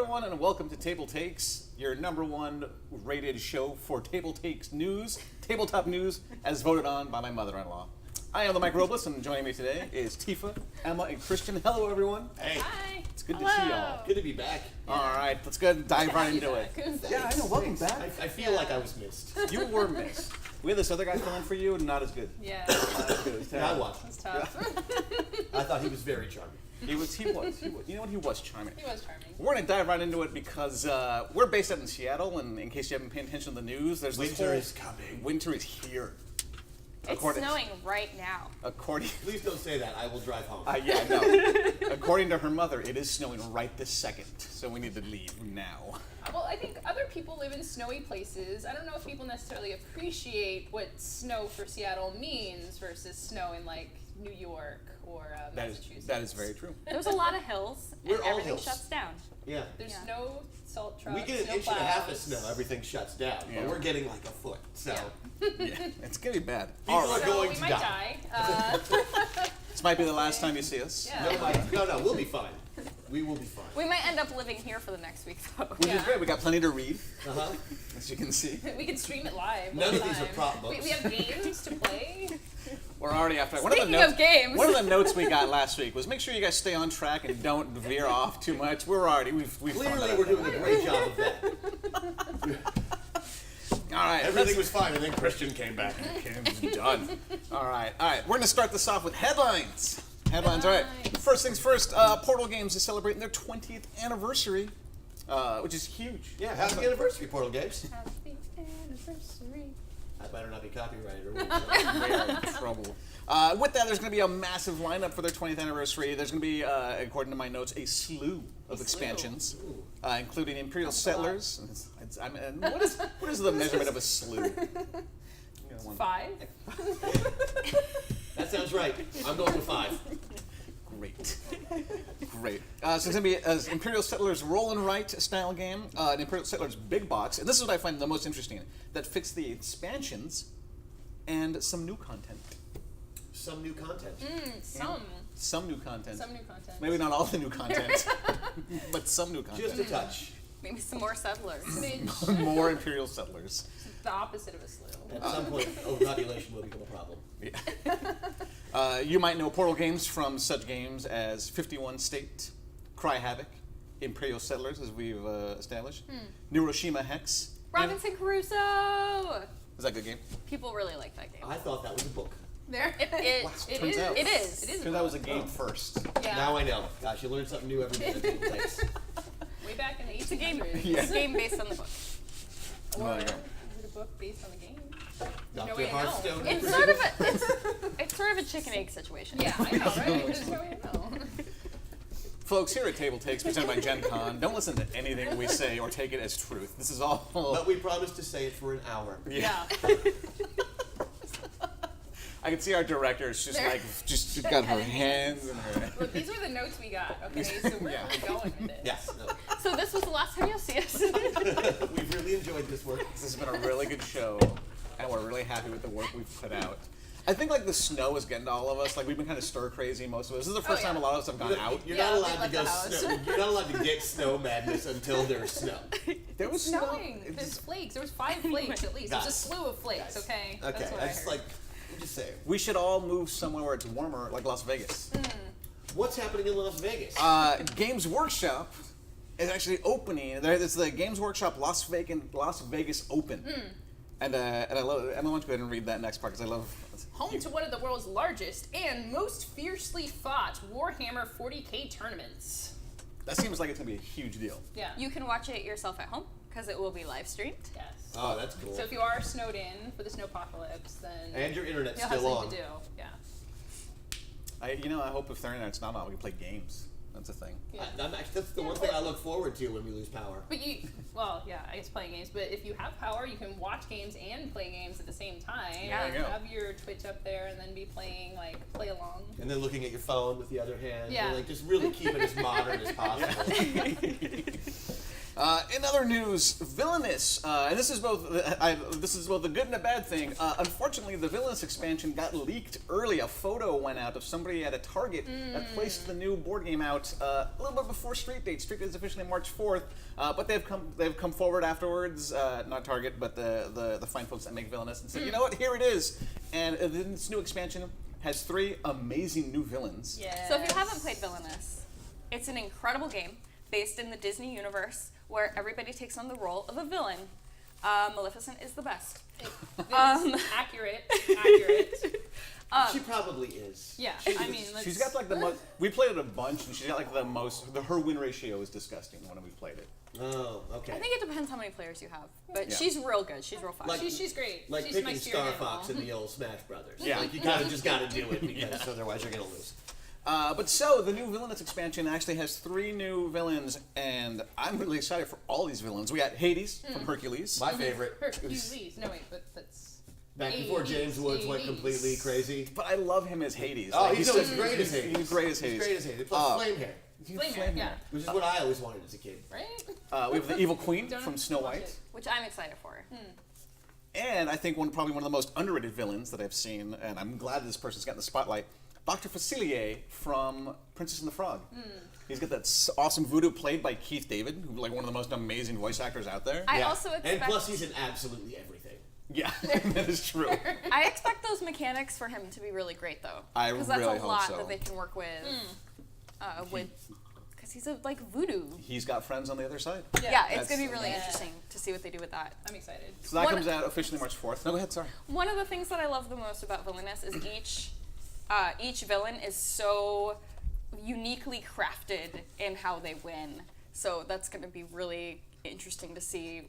everyone, and welcome to TableTakes, your #1 rated show for TableTakes news, tabletop news, as voted on by my mother-in-law. I am the Mike Robles, and joining me today is Tifa, Emma, and Christian. Hello, everyone. Hey. Hi. It's good to see y'all. Good to be back. Yeah. All right, let's go ahead and dive right into it. Yeah, I know. Welcome back. I feel like I was missed. You were missed. We had this other guy filling for you, and not as good. Yeah. Not as good. Yeah, I watched. That's tough. I thought he was very charming. He was. You know what? He was charming. He was charming. We're going to dive right into it because we're based out in Seattle, and in case you haven't paid attention to the news, there's this Winter is coming. Winter is here. It's snowing right now. Please don't say that. I will drive home. Yeah, no. According to her mother, it is snowing right this second, so we need to leave now. Well, I think other people live in snowy places. I don't know if people necessarily appreciate what snow for Seattle means versus snow in like New York or Massachusetts. That is very true. There's a lot of hills, and We're all everything hills. shuts down. Yeah. There's no salt trucks. We get an no inch and a half of plows. snow, everything shuts down. Yeah. But we're getting like a foot. So Yeah, it's going to be bad. people All are right. going we to might die. This might be the last time you see us. Yeah. No, we'll be fine. We will be fine. We might end up living here for the next week, though. Which is Yeah. great. We got plenty to read, Uh-huh. as you can see. We can stream it live. None all of the these are time. prop books. We have games to play. We're already after. Speaking of games. One of the notes we got last week was make sure you guys stay on track and don't veer off too much. We've Clearly, we're doing a great job of that. All right. Everything was fine, and then Christian came back. Okay, done. All right. We're going to start this off with headlines. Headlines. All right. First things first. Portal Games is celebrating their 20th anniversary, which is huge. Yeah, happy anniversary, Portal Games. Happy anniversary. That better not be copyrighted or what. We are in trouble. With that, there's going to be a massive lineup for their 20th anniversary. There's going to be, according to my notes, a slew of expansions, including Imperial Settlers. What is the measurement of a slew? 5. That sounds right. I'm going with 5. Great. Great. So it's going to be an Imperial Settlers roll and write style game, an Imperial Settlers big box, and this is what I find the most interesting, that fits the expansions and some new content. Some new content. Some new content. new content. Maybe not all the new content, but some new content. Just a touch. Maybe some more settlers. Smidge. More Imperial Settlers. The opposite of a slew. At some point, overpopulation will become a problem. Yeah. You might know Portal Games from such games as 51 State, Cry Havoc, Imperial Settlers, as we've established, Neuroshima Hex. Robinson Crusoe! Is that a good game? People really like that game. I thought that was a book. There. Turns out. It is. It is. Turns out it was a game first. Yeah. Now I know. Gosh, you learn something new every day. Thanks. Way back in the 1800s. It's a game based on the book. Or Oh, yeah. is it a book based on the game? No Dr. way to know. Hearthstone. It's sort of it's sort of a chicken egg situation. Yeah, I know, right? There's no way to know. Folks, here at TableTakes, presented by Gen Con, don't listen to anything we say or take it as truth. This is all... But we promised to say it for an hour. Yeah. I can see our director's just got her hands in her... Look, these are the notes we got, okay? So we're Yeah. really going with it. Yes. No. So this was the last time you'll see us. We've really enjoyed this work. This has been a really good show, and we're really happy with the work we've put out. I think the snow is getting to all of us. We've been kind of stir crazy, most of us. This is the first yeah. time a lot of us have gone out. You're Yeah, not they allowed to left go the house. snow. You're not allowed to get snow madness until there's snow. There was Snowing. snow. There's flakes. There was 5 flakes at least. There's a Guys. slew of flakes, Guys. okay? Okay, That's what I that's heard. like, I'm just saying. We should all move somewhere where it's warmer, like Las Vegas. What's happening in Las Vegas? Games Workshop is actually opening. It's the Games Workshop Las Vegas Open, and I love it. Emma, why don't you go ahead and read that next part because I love. Home to one of the world's largest and most fiercely fought Warhammer 40K tournaments. That seems like it's gonna be a huge deal. Yeah. You can watch it yourself at home because it will be live streamed. Yes. Oh, that's cool. So if you are snowed in for the snowpocalypse, then And your internet's you'll have still something on. to do. Yeah. I hope if their internet's not on, we can play games. That's a thing. Yeah. That's the one thing I look forward to when we lose power. But I guess playing games, but if you have power, you can watch games and play games at the same time. Yeah. Like, There you go. have your Twitch up there and then be playing, play along. And then looking at your phone with the other hand. Yeah. And, just really keep it as modern as possible. In other news, Villainous, and this is both the good and a bad thing. Unfortunately, the Villainous expansion got leaked early. A photo went out of somebody at a Target that placed the new board game out a little bit before Street Date. Street Date is officially March 4th, but they've come forward afterwards. Not Target, but the fine folks that make Villainous, and said, you know what, here it is. And this new expansion has 3 amazing new villains. Yes. So if you haven't played Villainous, it's an incredible game based in the Disney universe where everybody takes on the role of a villain. Maleficent is the best. Accurate. She probably is. Yeah, I mean, She's got like the most. We played it a bunch, and she's got like the most. Her win ratio is disgusting when we played it. Oh, okay. I think it depends how many players you have, but Yeah. she's real good. She's real fun. Like- she's great. Like she's my picking spirit Star animal. Fox in the old Smash Brothers. Yeah. Like you just gotta do it because otherwise you're gonna lose. But so the new Villainous expansion actually has 3 new villains, and I'm really excited for all these villains. We got Hades from Hercules. My favorite. Hercules. No wait, but that's Back before James Woods went completely crazy. But I love him as Hades. Oh, Like, he's great as Hades. He's great as Hades. He's great as Hades. Plus flame hair, Flame hair, yeah. which is what I always wanted as a kid. Right? We have the Evil Queen Don't from Snow watch White. it. which I'm excited for. And I think probably one of the most underrated villains that I've seen, and I'm glad this person's got in the spotlight, Dr. Facilier from Princess and the Frog. He's got that awesome voodoo played by Keith David, who's like one of the most amazing voice actors out there. I also expect. And plus he's in absolutely everything. Yeah, that is true. I expect those mechanics for him to be really great, though. I Because that's really a hope lot so. that they can work with. Because he's like voodoo. He's got friends on the other side. Yeah, it's That's- gonna be really yeah. interesting to see what they do with that. I'm excited. So that One- comes out officially March 4th. No, go ahead, sorry. One of the things that I love the most about Villainous is each villain is so uniquely crafted in how they win. So that's going to be really interesting to see,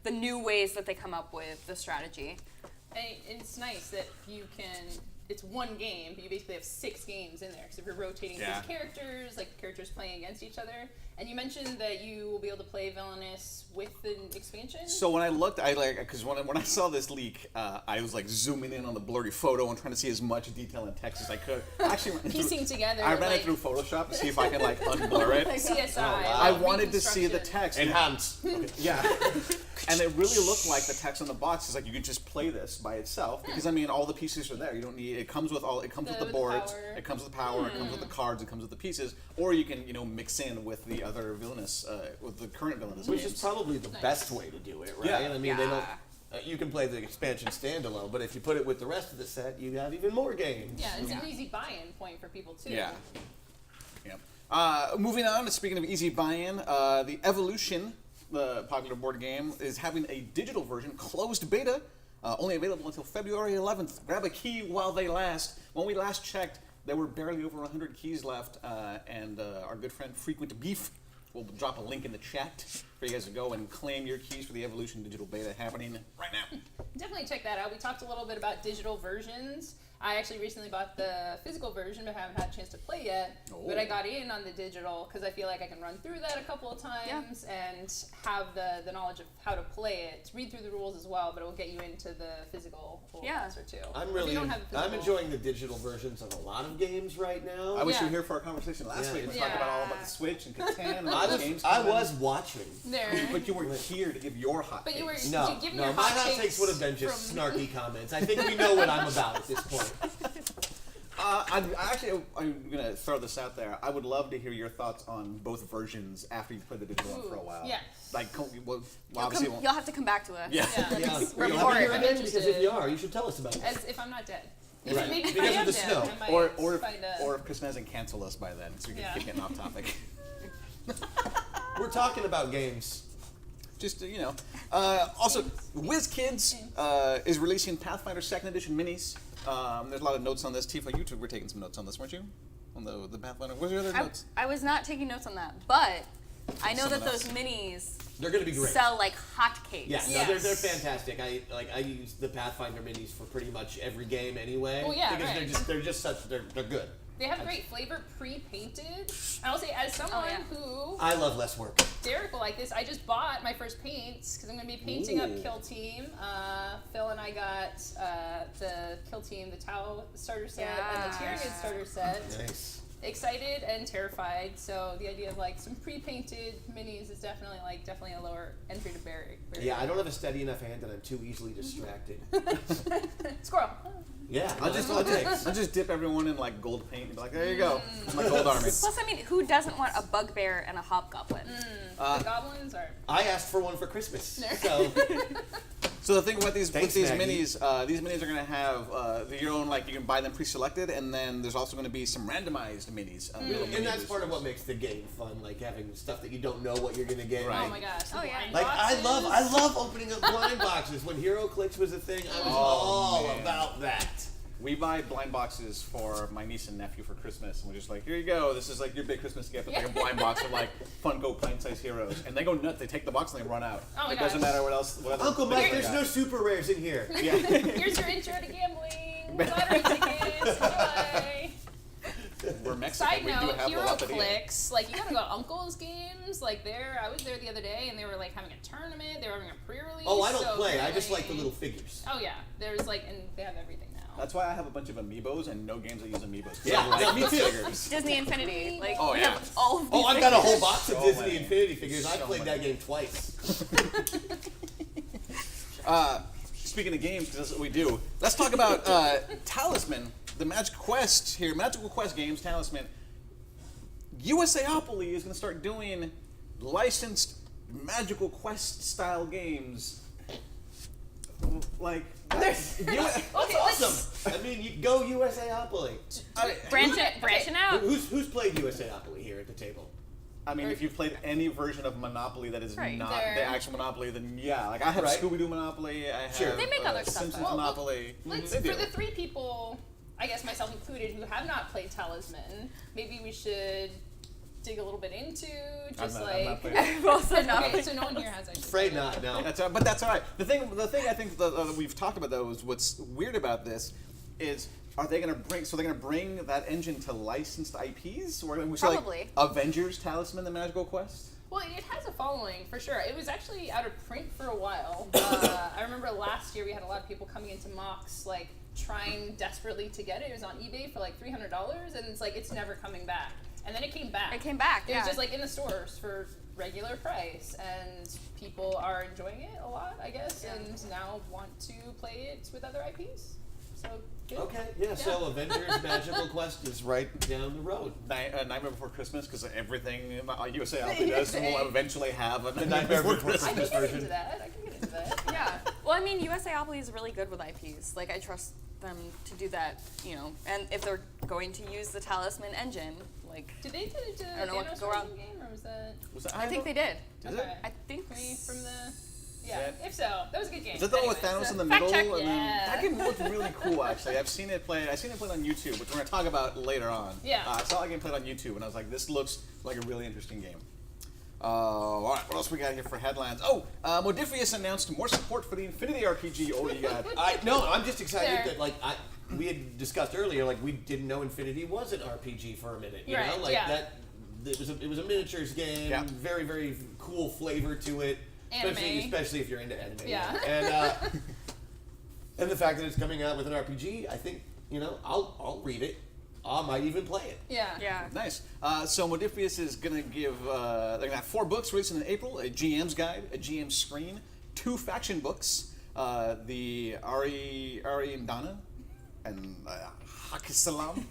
the new ways that they come up with the strategy. And it's nice that you can. It's one game, but you basically have 6 games in there. Because if you're rotating Yeah. these characters, like characters playing against each other, and you mentioned that you will be able to play Villainous with the expansion. So when I looked, because when I saw this leak, I was like zooming in on the blurry photo and trying to see as much detail and text as I could. I actually ran Piecing together. I ran like, it through Photoshop to see if I can like unblur it. CSI. I like wanted to see the reconstruction. text. Enhance. Yeah. And it really looked like the text on the box is like you could just play this by itself because I mean all the pieces are there. You don't need it comes with the boards, power. it comes with the power, it comes with the cards, it comes with the pieces, or you can mix in with the other Villainous with the current Villainous Which games. is probably the best way to do it, right? Yeah. I mean, they don't. You can play the expansion standalone, but if you put it with the rest of the set, you have even more games. Yeah, it's an easy buy-in point for people too. Yeah. Yeah. Moving on, speaking of easy buy-in, the Evolution, the popular board game, is having a digital version, closed beta, only available until February 11th. Grab a key while they last. When we last checked, there were barely over 100 keys left, and our good friend Frequent Beef will drop a link in the chat for you guys to go and claim your keys for the Evolution digital beta happening right now. Definitely check that out. We talked a little bit about digital versions. I actually recently bought the physical version, but haven't had a chance to play yet. Oh. But I got in on the digital because I feel like I can run through that a couple of times and have the knowledge of how to play it. Read through the rules as well, but it will get you into the physical a little faster too. I'm If really, you don't have the I'm physical- enjoying the digital versions of a lot of games right now. I wish you Yeah. were here for our conversation last Yeah. week. We talked about all about the Switch and Catan and all the games. I coming in. was watching. there. But you weren't here to give your hot But you were takes. No, giving no, your my hot takes takes would have been just from- snarky comments. I think we know what I'm about at this point. I'm going to throw this out there. I would love to hear your thoughts on both versions after you've played the digital one for a while. yes. Like, well, obviously, You'll have to come back to us. yeah. Yeah. Yeah, Report you'll have to hear it. again because if you are, you should tell us about it. As if I'm not dead. If Right. maybe if Because I of am the dead, snow. I might Or find a- if Kristen hasn't canceled us by then, so we can Yeah. keep getting off topic. We're talking about games. Just, also, WizKids is releasing Pathfinder 2nd Edition minis. There's a lot of notes on this. Tifa, you were taking some notes on this, weren't you? On the Pathfinder. What were your other notes? I was not taking notes on that, but I know Someone that those else. minis They're going to be great. sell like hotcakes. Yeah, no, Yes. they're fantastic. I use the Pathfinder minis for pretty much every game anyway. Well, yeah, because right. they're just such they're good. They have great flavor pre-painted. I will say, as someone who I love less work. Derek will like this, I just bought my first paints because I'm going to be painting up Ooh. Kill Team. Phil and I got the Kill Team, the Tau starter set, and the Yes. Tyranid starter set. Nice. excited and terrified. So the idea of like some pre-painted minis is definitely a lower entry to barrier. Yeah, I don't have a steady enough hand, and I'm too easily distracted. Squirrel. Yeah, I'll just dip everyone in like gold paint and be like, there you go, my gold army. Plus, I mean, who doesn't want a bugbear and a hobgoblin? The goblins are. I asked for one for Christmas, so So the thing about these Thanks, with these Maggie. minis are going to have your own, like, you can buy them pre-selected, and then there's also going to be some randomized minis. Little mini and that's part of boosters. what makes the game fun, like having stuff that you don't know what you're gonna get. Right. Oh my gosh. Oh, yeah. blind Like I boxes. love opening up blind boxes. When HeroClix was a thing, I was all man. about that. We buy blind boxes for my niece and nephew for Christmas, and we're just like, here you go. This is like your big Christmas gift. It's like a blind box of like Funko pint-sized heroes, and they go nuts. They take the box and they run out. Oh my It doesn't gosh. matter what else. What other Uncle things Mike, they there's got. no super rares in here. Yeah. Here's your intro to gambling. Lottery tickets. Enjoy. We're Mexican. Side we do note, have the loteria. HeroClix, like you gotta go to Uncle's games, like I was there the other day and they were like having a tournament, they were having a pre-release. Oh, I don't so play. I just like the apparently- little figures. Oh yeah, there's like, and they have everything now. That's why I have a bunch of amiibos and no games that use amiibos. 'Cause Yeah, I like yeah, me the too. figures. Disney Infinity. Like, Oh, we yeah. have all of these Oh, I've got a whole figures. box of So Disney many. Infinity figures. I So played many. that game twice. Speaking of games, because that's what we do, let's talk about Talisman, the Magical Quest here. Magical Quest games, Talisman. USAopoly is going to start doing licensed Magical Quest style games. Like, that's Okay, Awesome. I mean, you go USAopoly. Branching out. Who's played USAopoly here at the table? I mean, if you've played any version of Monopoly that is Right. not There. the actual Monopoly, then yeah. Like, I have Right. Scooby-Doo Monopoly, I have Sure. They make other stuff, Simpsons though. Well, Monopoly. Let's, They do. for the 3 people, I guess myself included, who have not played Talisman, maybe we should dig a little bit into just I'm like. not playing. I've also not Okay, so no one here has actually. Afraid played it. not. No. That's but that's all right. The thing I think that we've talked about though is what's weird about this is are they going to bring? So they're going to bring that engine to licensed IPs, or Probably. like Avengers, Talisman, the Magical Quest. Well, it has a following for sure. It was actually out of print for a while. I remember last year we had a lot of people coming into Mox like trying desperately to get it. It was on eBay for like $300, and it's like it's never coming back. And then it came back. It came back, It yeah. was just like in the stores for regular price, and people are enjoying it a lot, I guess, and now want to play it with other IPs. So good. Okay. Yeah. So Avengers Magical Quest is right down the road. Nightmare Before Christmas, because everything USAopoly does will eventually have a Nightmare Before I Christmas. can get version. into that. I can get into that. Yeah. Well, I mean, USAopoly is really good with IPs. Like, I trust them to do that, you know. And if they're going to use the Talisman engine, like, Did they do the I don't know what Thanos could go wrong. version game, or was that? I think they did. Is it? Okay. I think Can we from the? Yeah. Yeah. If so, that was a good game. Is that the one with Anyways, Thanos so- in the fact middle? check. And then, Yeah. that game looked really cool, actually. I've seen it played on YouTube, which we're going to talk about later on. Yeah. I saw that game played on YouTube, and I was like, this looks like a really interesting game. All right, what else we got here for headlines? Oh, Modifius announced more support for the Infinity RPG. Oh, you got I'm just excited There. that we had discussed earlier, like we didn't know Infinity was an RPG for a minute. You Right, know, like yeah. that. It was a miniatures game. Yeah. Very very cool flavor to it. Anime. Especially if you're into anime. Yeah. And the fact that it's coming out with an RPG, I think I'll read it. I might even play it. Yeah. Yeah. Nice. So Modifius is going to give, they're going to have 4 books released in April, a GM's guide, a GM screen, 2 faction books, the Ari Indana, and Hakisalam.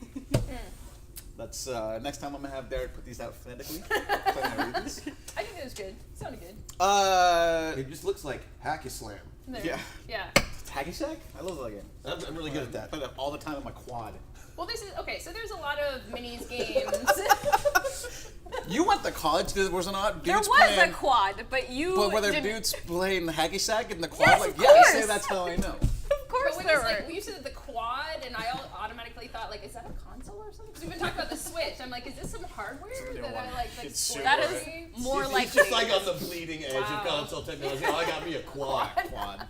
That's, next time I'm going to have Derek put these out phonetically. So I'm gonna read these. I think it was good. It sounded good. It just looks like Hacky Slam. There. Yeah. Yeah. Hacky Sack? I love that game. I'm really good at I that. play that all the time on my quad. Well, this is okay. So there's a lot of minis games. You went to college, there was not There dudes was playing, a quad, but you but were there didn't. dudes playing hacky sack in the quad? Yes, like, of yeah, I say course. that's how I know. Of course But when there it's were. like we used to the quad, and I automatically thought like, is that a console or something? Because we've been talking about the Switch. I'm like, is this some hardware new that one. I like It's spoiled that super is me? more It's likely. just like on the bleeding edge Wow. of console technology. Oh, I got me a quad. Quad.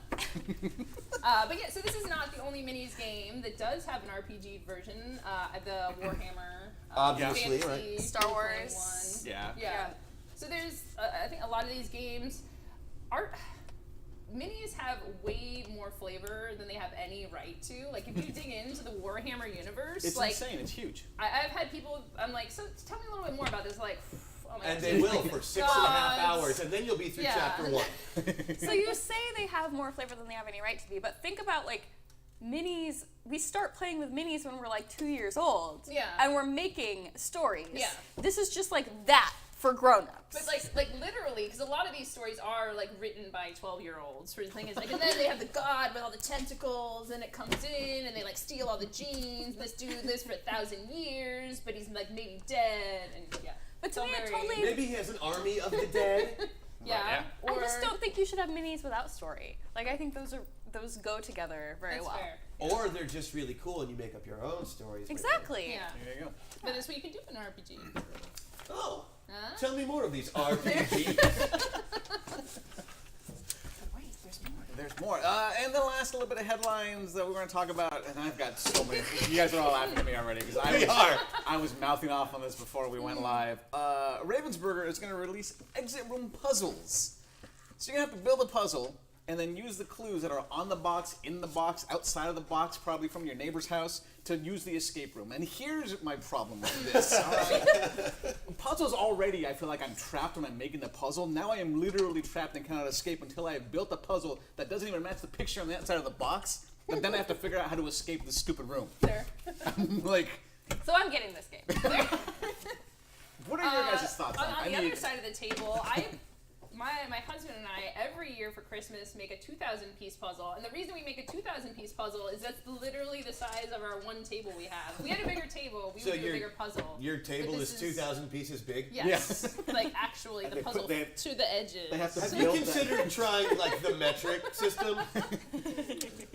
But yeah, so this is not the only minis game that does have an RPG version. The Warhammer, Obviously, Fantasy, right. Star Wars. 2021. Yeah. Yeah. So there's, I think a lot of these games are minis have way more flavor than they have any right to. Like, if you dig into the Warhammer universe, It's like, insane. It's huge. I've had people, I'm like, so tell me a little bit more about this. Like, oh my And God. they will for 6.5 hours, and then you'll be through Yeah. chapter 1. So you say they have more flavor than they have any right to be, but think about like minis. We start playing with minis when we're like 2 years old. Yeah. And we're making stories. Yeah. This is just like that for grown-ups. But like literally, because a lot of these stories are like written by 12-year-olds. For the thing is, like, and then they have the god with all the tentacles, and it comes in, and they like steal all the genes. This dude lives for 1,000 years, but he's like maybe dead, and yeah. But to So me, it very- totally. Maybe he has an army of the dead. Yeah. Yeah. Or, I just don't think you should have minis without story. Like I think those go together very that's well. fair. Or they're just really cool, and you make up your own stories. with them. Exactly. Yeah. There you go. But that's what you can do in an RPG. Oh, Huh? tell me more of these RPGs. Wait, there's more. There's more. And the last little bit of headlines that we're going to talk about, and I've got so many. You guys are all laughing at me already because I was mouthing off on this before we went live. Ravensburger is going to release exit room puzzles. So you're going to have to build a puzzle and then use the clues that are on the box, in the box, outside of the box, probably from your neighbor's house, to use the escape room. And here's my problem with this. Puzzles already, I feel like I'm trapped when I'm making the puzzle. Now I am literally trapped and cannot escape until I have built a puzzle that doesn't even match the picture on the outside of the box. And then I have to figure out how to escape this stupid room. There. Like, So I'm getting this game. what are your guys' thoughts on On it? the other side of the table, my husband and I every year for Christmas make a 2,000-piece puzzle, and the reason we make a 2,000-piece puzzle is that's literally the size of our one table we have. If we had a bigger table, we So would do a your- bigger puzzle. Your table But is this 2,000 pieces big? Yes, like actually the They put- puzzle they have- to the edges. they have to Have build you that. considered trying like the metric system?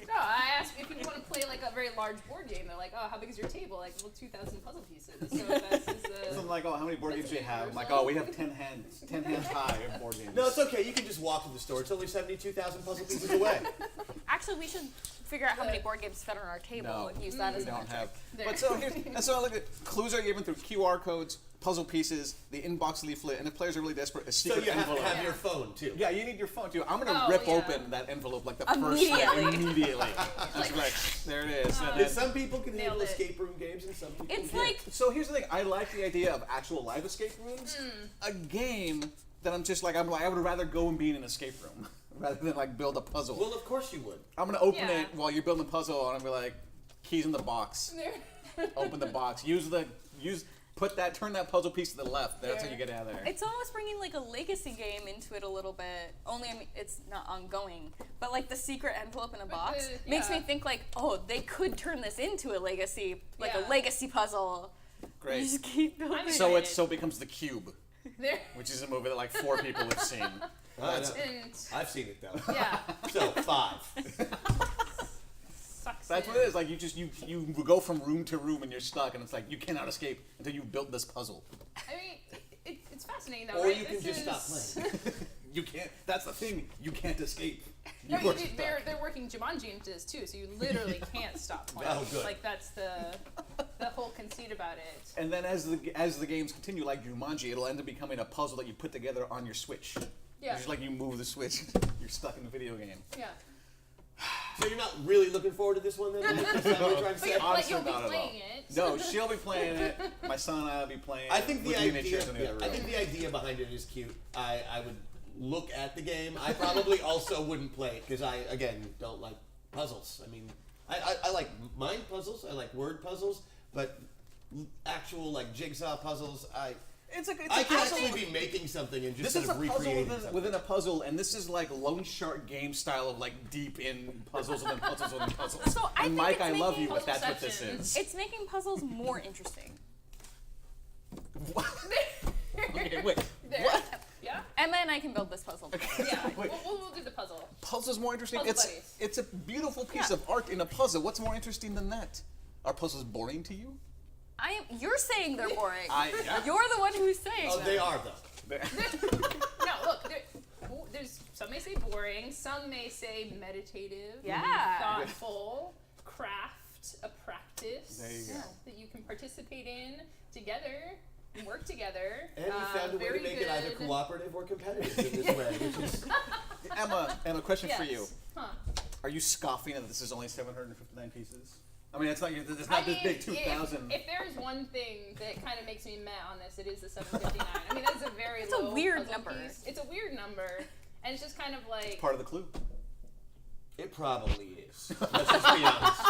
No, I asked if you want to play like a very large board game. They're like, oh, how big is your table? Like, well, 2,000 puzzle pieces. So that's So I'm like, oh, how many board games do you have? I'm like, oh, we have 10 hands high of board games. No, it's okay. You can just walk to the store. It's only 72,000 puzzle pieces away. Actually, we should figure out how many board games fit on our table No, and use that we as a don't metric. have. There. But so here's, and so look at clues are given through QR codes, puzzle pieces, the inbox leaflet, and if players are really desperate, a So secret you have to envelope. have your phone too. Yeah, you need your phone too. I'm gonna Oh, rip yeah. open that envelope like the Immediately. first thing immediately. Just like, there it is. And And then- some people can handle Nailed it. escape room games, and some people It's can't. like so here's the thing. I like the idea of actual live escape rooms. A game that I'm just like I would rather go and be in an escape room rather than like build a puzzle. Well, of course you would. I'm gonna open Yeah. it while you're building a puzzle, and I'm gonna be like, keys in the box. There. Open the box. Turn that puzzle piece to the left. That's how you get out of there. it's almost bringing like a legacy game into it a little bit. Only I mean, it's not ongoing, but like the secret envelope in a box makes me yeah. think like, oh, they could turn this into a legacy, like Yeah. a legacy puzzle. Great. You just keep building. I'm So excited. it becomes The Cube, There. which is a movie that like 4 people have seen. That's- And I've seen it though. yeah, So 5. sucks. That's what it is. Like you go from room to room and you're stuck, and it's like you cannot escape until you built this puzzle. I mean, it's fascinating though, Or right? you can This just is- stop playing. You can't. That's the thing. You can't escape. No, You are you, stuck. they're working Jumanji into this too, so you literally can't stop playing. Oh, good. Like that's the whole conceit about it. And then as the games continue, like Jumanji, it'll end up becoming a puzzle that you put together on your Switch. Yeah. It's just like you move the Switch, you're stuck in the video game. Yeah. So you're not really looking forward to this one then? Is that what you're trying to But say? you'll, Honestly, you'll be not at all. playing it. No, she'll be playing it. My son and I will be playing. I think with the idea. miniatures in the other I room. think the idea behind it is cute. I would look at the game. I probably also wouldn't play it because I again don't like puzzles. I mean, I like mind puzzles. I like word puzzles, but actual like jigsaw puzzles, It's a I can puzzle. actually be making something and just This is sort a of puzzle recreating something. within a puzzle, and this is like Lone Shark game style of like deep in puzzles within puzzles within puzzles. So I and think Mike, it's I love making you, but that's puzzle what this sections. is. It's making puzzles more interesting. Okay, wait. There. What? Yeah. Emma and I can build this puzzle. Yeah. Wait. We'll do the puzzle. Puzzle's more interesting. Puzzle it's buddies. it's a beautiful piece Yeah. of art in a puzzle. What's more interesting than that? Are puzzles boring to you? You're saying they're boring. Yeah. You're the one who's saying Oh, that. they are though. No, look. There's some may say boring, some may say meditative, Yeah. thoughtful, craft, a practice There you go. that you can participate in together. work together. And we found a way to very make it either good. cooperative or competitive in this way, which is Emma, question for Yes. you. Huh. Are you scoffing that this is only 759 pieces? I mean, it's not this big 2,000. If there is one thing that kind of makes me meh on this, it is the 759. I mean, that's a very It's a low weird puzzle number. piece. It's a weird number, and it's just kind of like. Part of the clue. it probably is. Let's just be honest.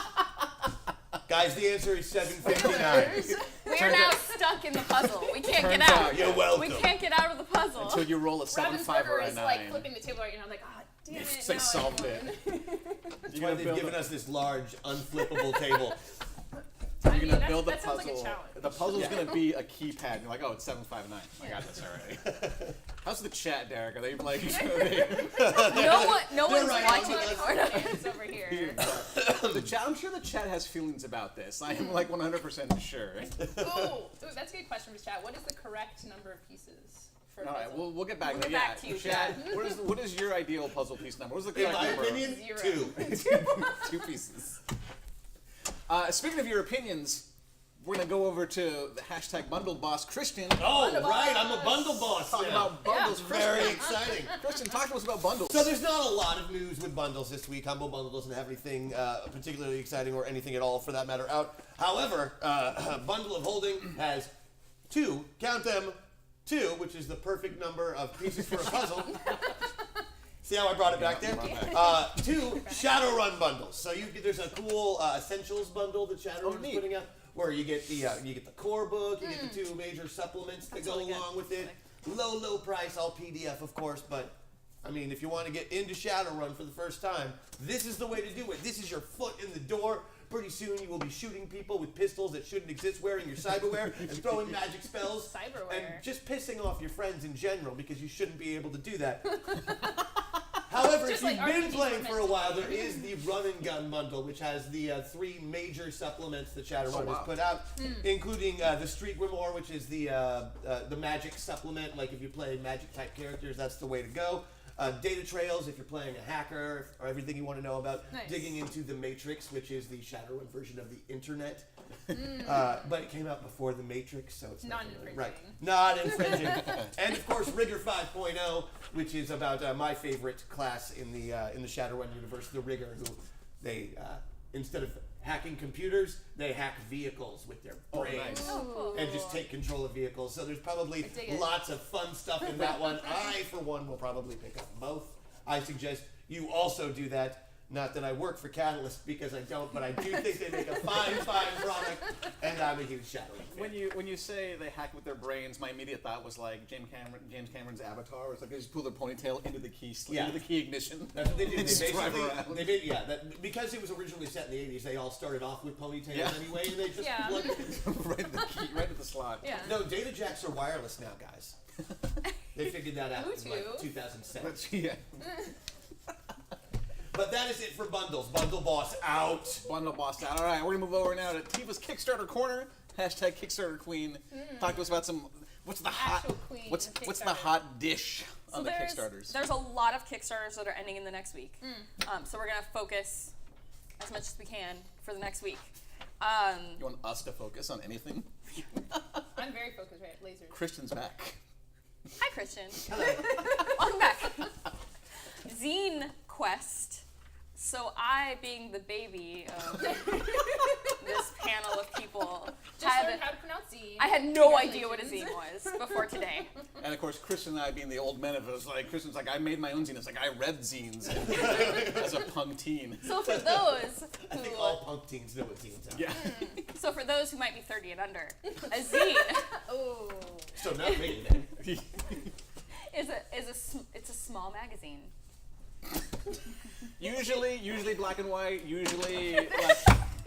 Guys, the answer is 759. We're Turns now out- stuck in the puzzle. We can't get Turns out. out, You're welcome. We can't get out of the puzzle. Until you roll a 7, 5, or Ravensburger a is 9. like flipping the table right now. I'm like, ah, damn it. It's like now I solved won." it. That's You're why gonna they've build given us this large, unflippable table. I You're mean, gonna that- build the that sounds like a puzzle. challenge. The puzzle's Yeah. gonna be a keypad. You're like, oh, it's 759. I got this already. How's the chat, Derek? Are they like? No one's right, watching I'm the not- corner. It's over here. The chat. I'm sure the chat has feelings about this. I am like 100% sure. Ooh, that's a good question for chat. What is the correct number of pieces for a All right, puzzle? we'll get back. We'll to get yeah, back to you, chat. What is your ideal puzzle piece number? What is the In correct my number? opinion, 0. 2. 2 pieces. Speaking of your opinions, we're gonna go over to the hashtag bundle boss Christian. Oh, Bundle right, I'm a boss. bundle boss Talk now. about bundles. Very Christian. exciting. Christian, talk to us about bundles. So there's not a lot of news with bundles this week. Humble Bundle doesn't have anything particularly exciting or anything at all for that matter out. However, Bundle of Holding has 2, count them, 2, which is the perfect number of pieces for a puzzle. See how I brought it back there? 2 Shadowrun bundles. So there's a cool essentials bundle that Shadowrun is neat. putting out, where you get the core book, you get the 2 major supplements that go really good. along with it. Low price, all PDF, of course, but I mean, if you want to get into Shadowrun for the first time, this is the way to do it. This is your foot in the door. Pretty soon you will be shooting people with pistols that shouldn't exist, wearing your cyberware, and throwing magic spells. Cyberware. And just pissing off your friends in general, because you shouldn't be able to do that. However, Just if you've like been RPGs playing were for a meant to while, be. there is the Run and Gun bundle, which has the 3 major supplements that Shadowrun Oh, wow. has put out, including the Street Grimoire, which is the magic supplement. Like if you play magic type characters, that's the way to go. Data trails, if you're playing a hacker, or everything you want to know about. Nice. Digging into the Matrix, which is the Shadowrun version of the internet. But it came out before the Matrix, so it's not Non-infringing. right. Not infringing. And of course, Rigger 5.0, which is about my favorite class in the Shadowrun universe, the Rigger, who they instead of hacking computers, they hack vehicles with their brains. nice. Oh, And just take control of vehicles. So there's probably dig it. lots of fun stuff in that one. I, for one, will probably pick up both. I suggest you also do that. Not that I work for Catalyst, because I don't, but I do think they make a fine product, and I'm a huge Shadowrun fan. When you say they hack with their brains, my immediate thought was like James Cameron's Avatar. It's like they just pull their ponytail into the key, Yeah. into the key ignition. That's what they do. They And just drive basically, around. because it was originally set in the 80s, they all started off with ponytails Yeah. anyway, and they just Yeah. plugged it in. right in the key, right in the slot. Yeah. No, data jacks are wireless now, guys. They figured that out in like Bluetooth. 2007. But, yeah. But that is it for bundles. Bundle Boss out. Bundle boss out. All right, we're gonna move over now to Tifa's Kickstarter corner. Hashtag Kickstarter Queen. Talk to us about what's the hot Actual queen what's of the Kickstarter. hot dish on the there's, Kickstarters. There's a lot of Kickstarters that are ending in the next week. So we're gonna focus as much as we can for the next week. You want us to focus on anything? I'm very focused, right? Lasers. Christian's back. Hi, Christian. Hello. Welcome back. Zine Quest. So I, being the baby of this panel of people, Just learned how to pronounce zine. I had no idea what a Congratulations. zine was before today. And of course, Christian and I, being the old men of it, was like, Christian's like, I made my own zine. It's like, I read zines as a punk teen. So for those I think who, all punk teens know what zines are. Yeah. so for those who might be 30 and under, a zine Oh. So not me then. it's a small magazine. usually black and white. Usually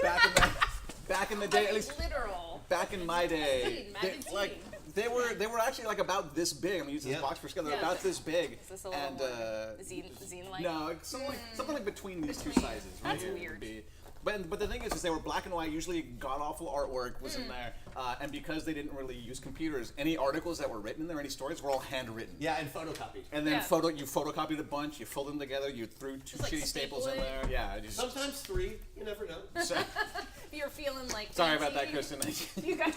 like back in the day, at least Literal. back in my day, Magazine. they were actually like about this big. I'm using this Yeah. box for scale. They're Yeah. about this big. Is this a little and more zine-like? no, it's something like between these two Between. sizes. That's really, weird. would be. But the thing is they were black and white. Usually, god awful artwork was in there, and because they didn't really use computers, any articles that were written in there, any stories, were all handwritten. Yeah, and photocopied. And then Yeah. you photocopied a bunch, you filled them together, you threw two Just, like, shitty staples in staple there. Yeah, just. Sometimes 3. You never know. So, You're feeling like. sorry about that, fancy. Kristen. You guys.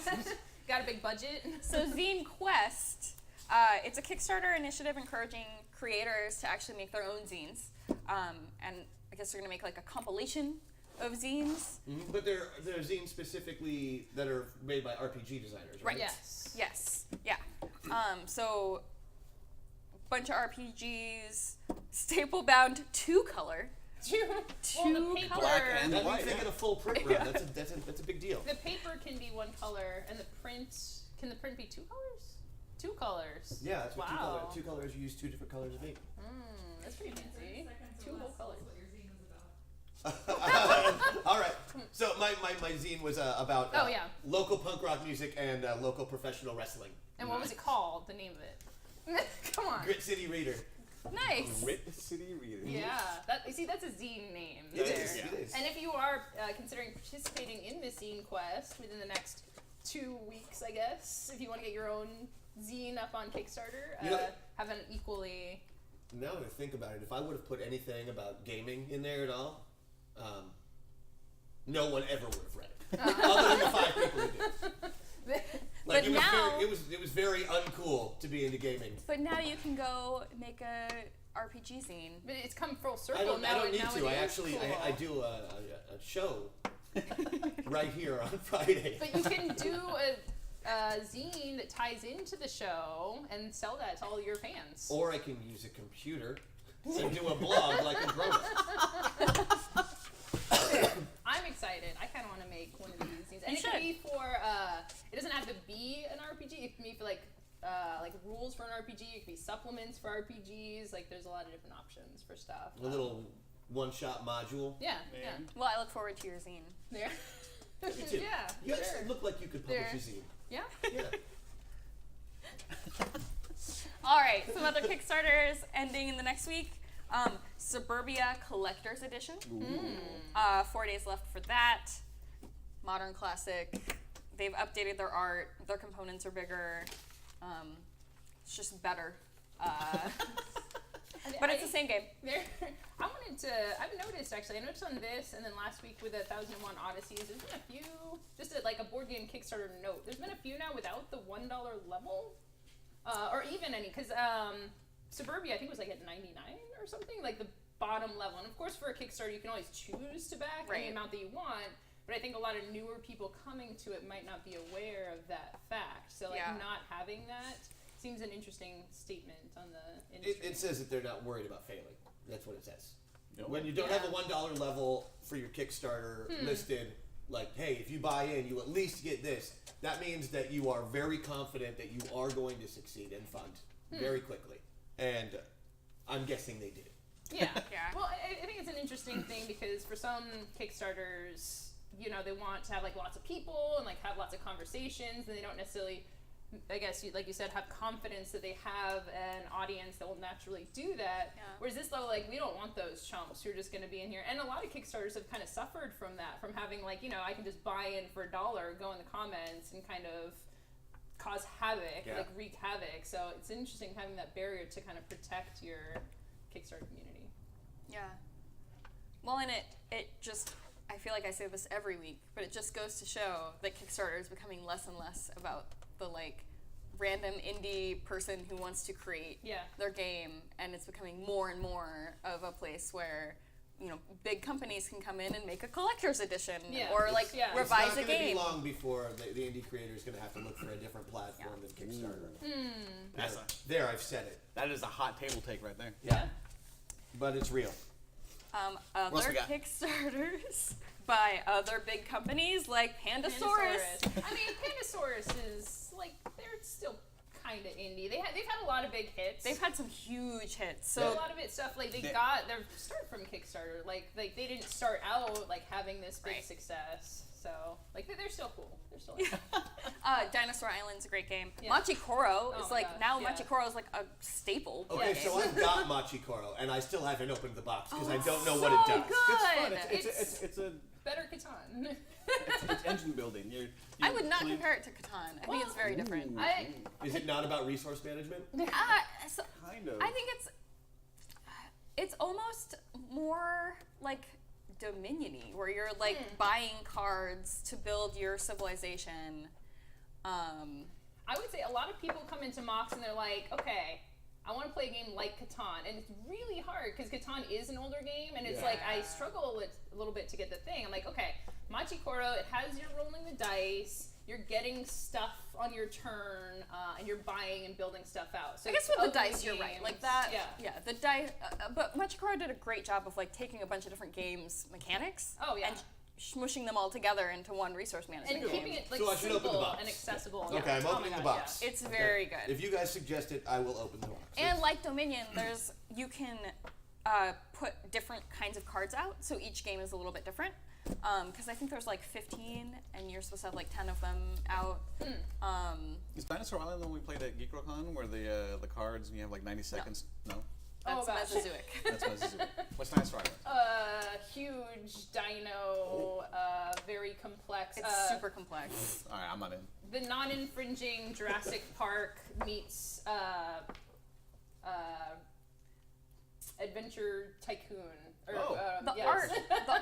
Got a big budget. So Zine Quest, it's a Kickstarter initiative encouraging creators to actually make their own zines. And I guess they're going to make like a compilation of zines. Mm-hmm. But they're zines specifically that are made by RPG designers, right? Yes. Yeah. So bunch of RPGs, staple bound 2-color. Well, the paper, Black and That white. means they get a full print run. That's a big deal. the paper can be one color, and the print, can the print be 2 colors? 2 colors. Yeah, that's what Wow. two colors. You use 2 different colors of ink. That's pretty fancy. 2 whole colors. All right. So my zine was about Oh, yeah. local punk rock music and local professional wrestling. And what was it called? The name of it? Come on. Grit City Reader. Nice. Grit City Reader. Yeah. You see, that's a zine name. It there. is. It is. And if you are considering participating in the Zine Quest within the next 2 weeks, I guess, if you want to get your own zine up on Kickstarter, You know- have an equally... Now that I think about it, if I would have put anything about gaming in there at all, no one ever would have read it, other than the 5 people who did. Like But it was now- it was very uncool to be into gaming. But now you can go make a RPG zine. But it's come full circle I don't now. need now to. it I is actually cool. I do a show right here on Friday. But you can do a zine that ties into the show and sell that to all your fans. Or I can use a computer and do a blog like a grown-up. I'm excited. I kind of want to make one of these zines. And You it can should. be for, it doesn't have to be an RPG. It can be for like rules for an RPG. It can be supplements for RPGs. Like there's a lot of different options for stuff. A little one-shot module. Yeah, Well, I look forward to your zine. yeah. Me too. Yeah, You sure. actually look like you could publish There. a zine. Yeah. Yeah. All right, some other Kickstarters ending in the next week. Suburbia Collector's Edition. 4 days left for that. Modern classic. They've updated their art. Their components are bigger. It's just better. But it's the same game. I've noticed actually, I noticed on this and then last week with 1001 Odysseys, there's been a few, just like a board game Kickstarter note, there's been a few now without the $1 level, or even any, because Suburbia I think was like at 99 or something, like the bottom level, and of course for a Kickstarter you can always choose to back any Right. amount that you want, but I think a lot of newer people coming to it might not be aware of that fact, so like Yeah. not having that seems an interesting statement on the industry. It says that they're not worried about failing. That's what it says. Nope. When you don't have a $1 level for your Kickstarter listed, like, hey, if you buy in, you at least get this. That means that you are very confident that you are going to succeed and fund very quickly. And I'm guessing they did. Yeah. Yeah. Well, I think it's an interesting thing because for some Kickstarters, you know, they want to have like lots of people and like have lots of conversations, and they don't necessarily, I guess, like you said, have confidence that they have an audience that will naturally do that. Yeah. Whereas this though, like, we don't want those chumps who are just going to be in here. And a lot of Kickstarters have kind of suffered from that, from having like, you know, I can just buy in for $1, go in the comments and kind of cause havoc, Yeah. like wreak havoc. So it's interesting having that barrier to kind of protect your Kickstarter community. Yeah. Well, and it just, I feel like I say this every week, but it just goes to show that Kickstarter is becoming less and less about the like random indie person who wants to create Yeah. their game, and it's becoming more and more of a place where, you know, big companies can come in and make a collector's edition Yeah. or like Yeah. It's revise it's a not going to be game. long before the indie creator is going to have to look for a different platform than Kickstarter. That's There, I've said it. that is a hot table take right there. Yeah. But it's real. else Other we got? Kickstarters by other big companies like Pandasaurus. I mean, Pandasaurus is like, they're still kind of indie. They've had a lot of big hits. They've had some huge hits. So So a lot of it stuff like they're started from Kickstarter. Like they didn't start out like having this big Right. success. So like they're still cool. They're still Dinosaur Island's a great game. Yeah. Machi Koro Oh is my like gosh, now yeah. Machi Koro is like a staple. Okay, game. so I've got Machi Koro, and I still haven't opened the box because I don't know what so it does. good. It's a better Catan. it's engine building. I would not compare it to Catan. I think it's very different. Is it not about resource management? So kind of. I think it's almost more like Dominion-y, where you're like buying cards to build your civilization. I would say a lot of people come into Mox and they're like, okay, I want to play a game like Catan, and it's really hard because Catan is an older game, and it's like I struggle a little bit to get the thing. I'm like, okay, Machikoro, it has you're rolling the dice, you're getting stuff on your turn, and you're buying and building stuff out. So I guess with the dice, you're right. Like that, yeah, the dice. But Machikoro did a great job of like taking a bunch of different games mechanics. Oh yeah. And smushing them all together into one resource management And game. keeping it like So I should open the simple box. and accessible. Okay, I'm opening the box. It's very good. If you guys suggest it, I will open the box. And like Dominion, you can put different kinds of cards out, so each game is a little bit different. Because I think there's like 15, and you're supposed to have like 10 of them out. Is Dinosaur Island the one we played at GeekroCon where the cards and you have like 90 seconds? No. That's gosh. Mesozoic. That's Mesozoic. What's Dinosaur Island? Huge dino, very complex. It's super complex. All right, I'm not in. The non-infringing Jurassic Park meets Adventure Tycoon. Or, The yes.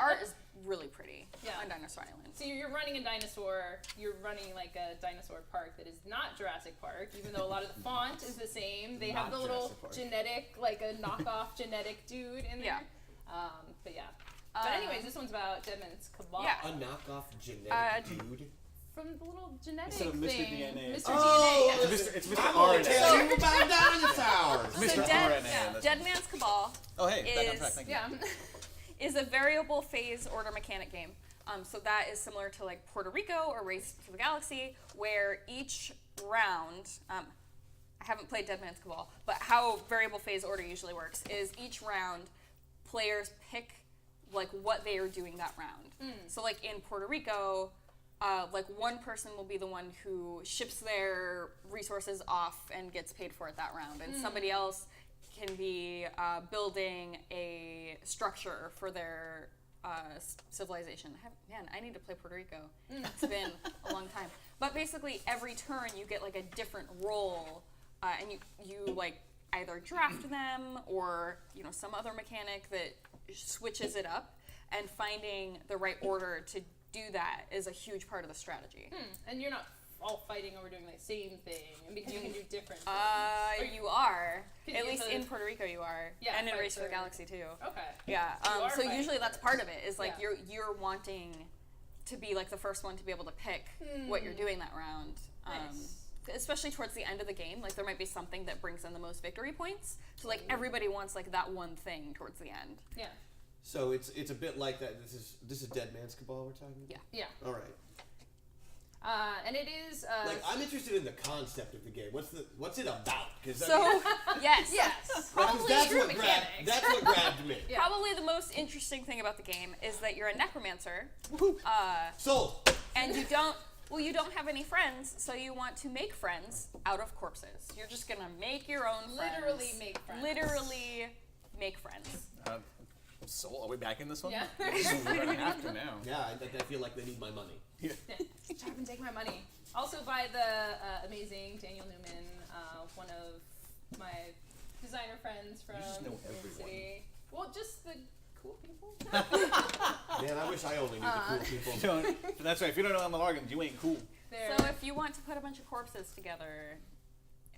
art is really pretty on Dinosaur Island. So you're running a dinosaur. You're running like a dinosaur park that is not Jurassic Park, even though a lot of the font is the same. They have Not the little Jurassic Park. genetic, like a knockoff genetic dude in there. Yeah. But yeah. But anyways, this one's about Deadman's Cabal. Yeah. A knockoff genetic dude. From the little genetic Instead of Mr. thing. DNA. Mr. Oh, DNA. It's Mr. I'm gonna RNA. tell you about dinosaurs. Mr. So RNA. Dead Man's Cabal Oh, hey, back on is- track. Thank you. Yeah. is a variable phase order mechanic game. So that is similar to like Puerto Rico or Race to the Galaxy, where each round, I haven't played Dead Man's Cabal, but how variable phase order usually works is each round, players pick like what they are doing that round. So like in Puerto Rico, like one person will be the one who ships their resources off and gets paid for it that round, and somebody else can be building a structure for their civilization. I need to play Puerto Rico. It's been a long time. But basically, every turn you get like a different role, and you like either draft them or some other mechanic that switches it up. And finding the right order to do that is a huge part of the strategy. And you're not all fighting over doing the same thing, and because you can do different things. You are. Could At you least have- in Puerto Rico you are. Yeah, And in fight Race to the for- Galaxy too. Okay. Yeah. You are So fighting usually that's part of it, is like Yeah. you're wanting to be like the first one to be able to pick what you're doing that round. Nice. Especially towards the end of the game, like there might be something that brings in the most victory points. So like everybody wants like that one thing towards the end. Yeah. So it's a bit like that. This is Dead Man's Cabal we're talking about? Yeah. All right. And it is. Like I'm interested in the concept of the game. What's it about? Because So yes. Yes. Probably that's true what grabbed mechanics. that's what grabbed me. Yeah. Probably the most interesting thing about the game is that you're a necromancer, Sold. and you don't have any friends, so you want to make friends out of corpses. You're just gonna make your own friends. Literally make friends. Literally make friends. So are we back in this one? Yeah. We're gonna have to now. Yeah, I feel like they need my money. Stop and take my money. Also by the amazing Daniel Newman, one of my designer friends from just know New York everyone. City. Well, just the cool people. Man, I wish I only knew the cool people. That's right. If you don't know I'm a Larkins, you ain't cool. They're- So if you want to put a bunch of corpses together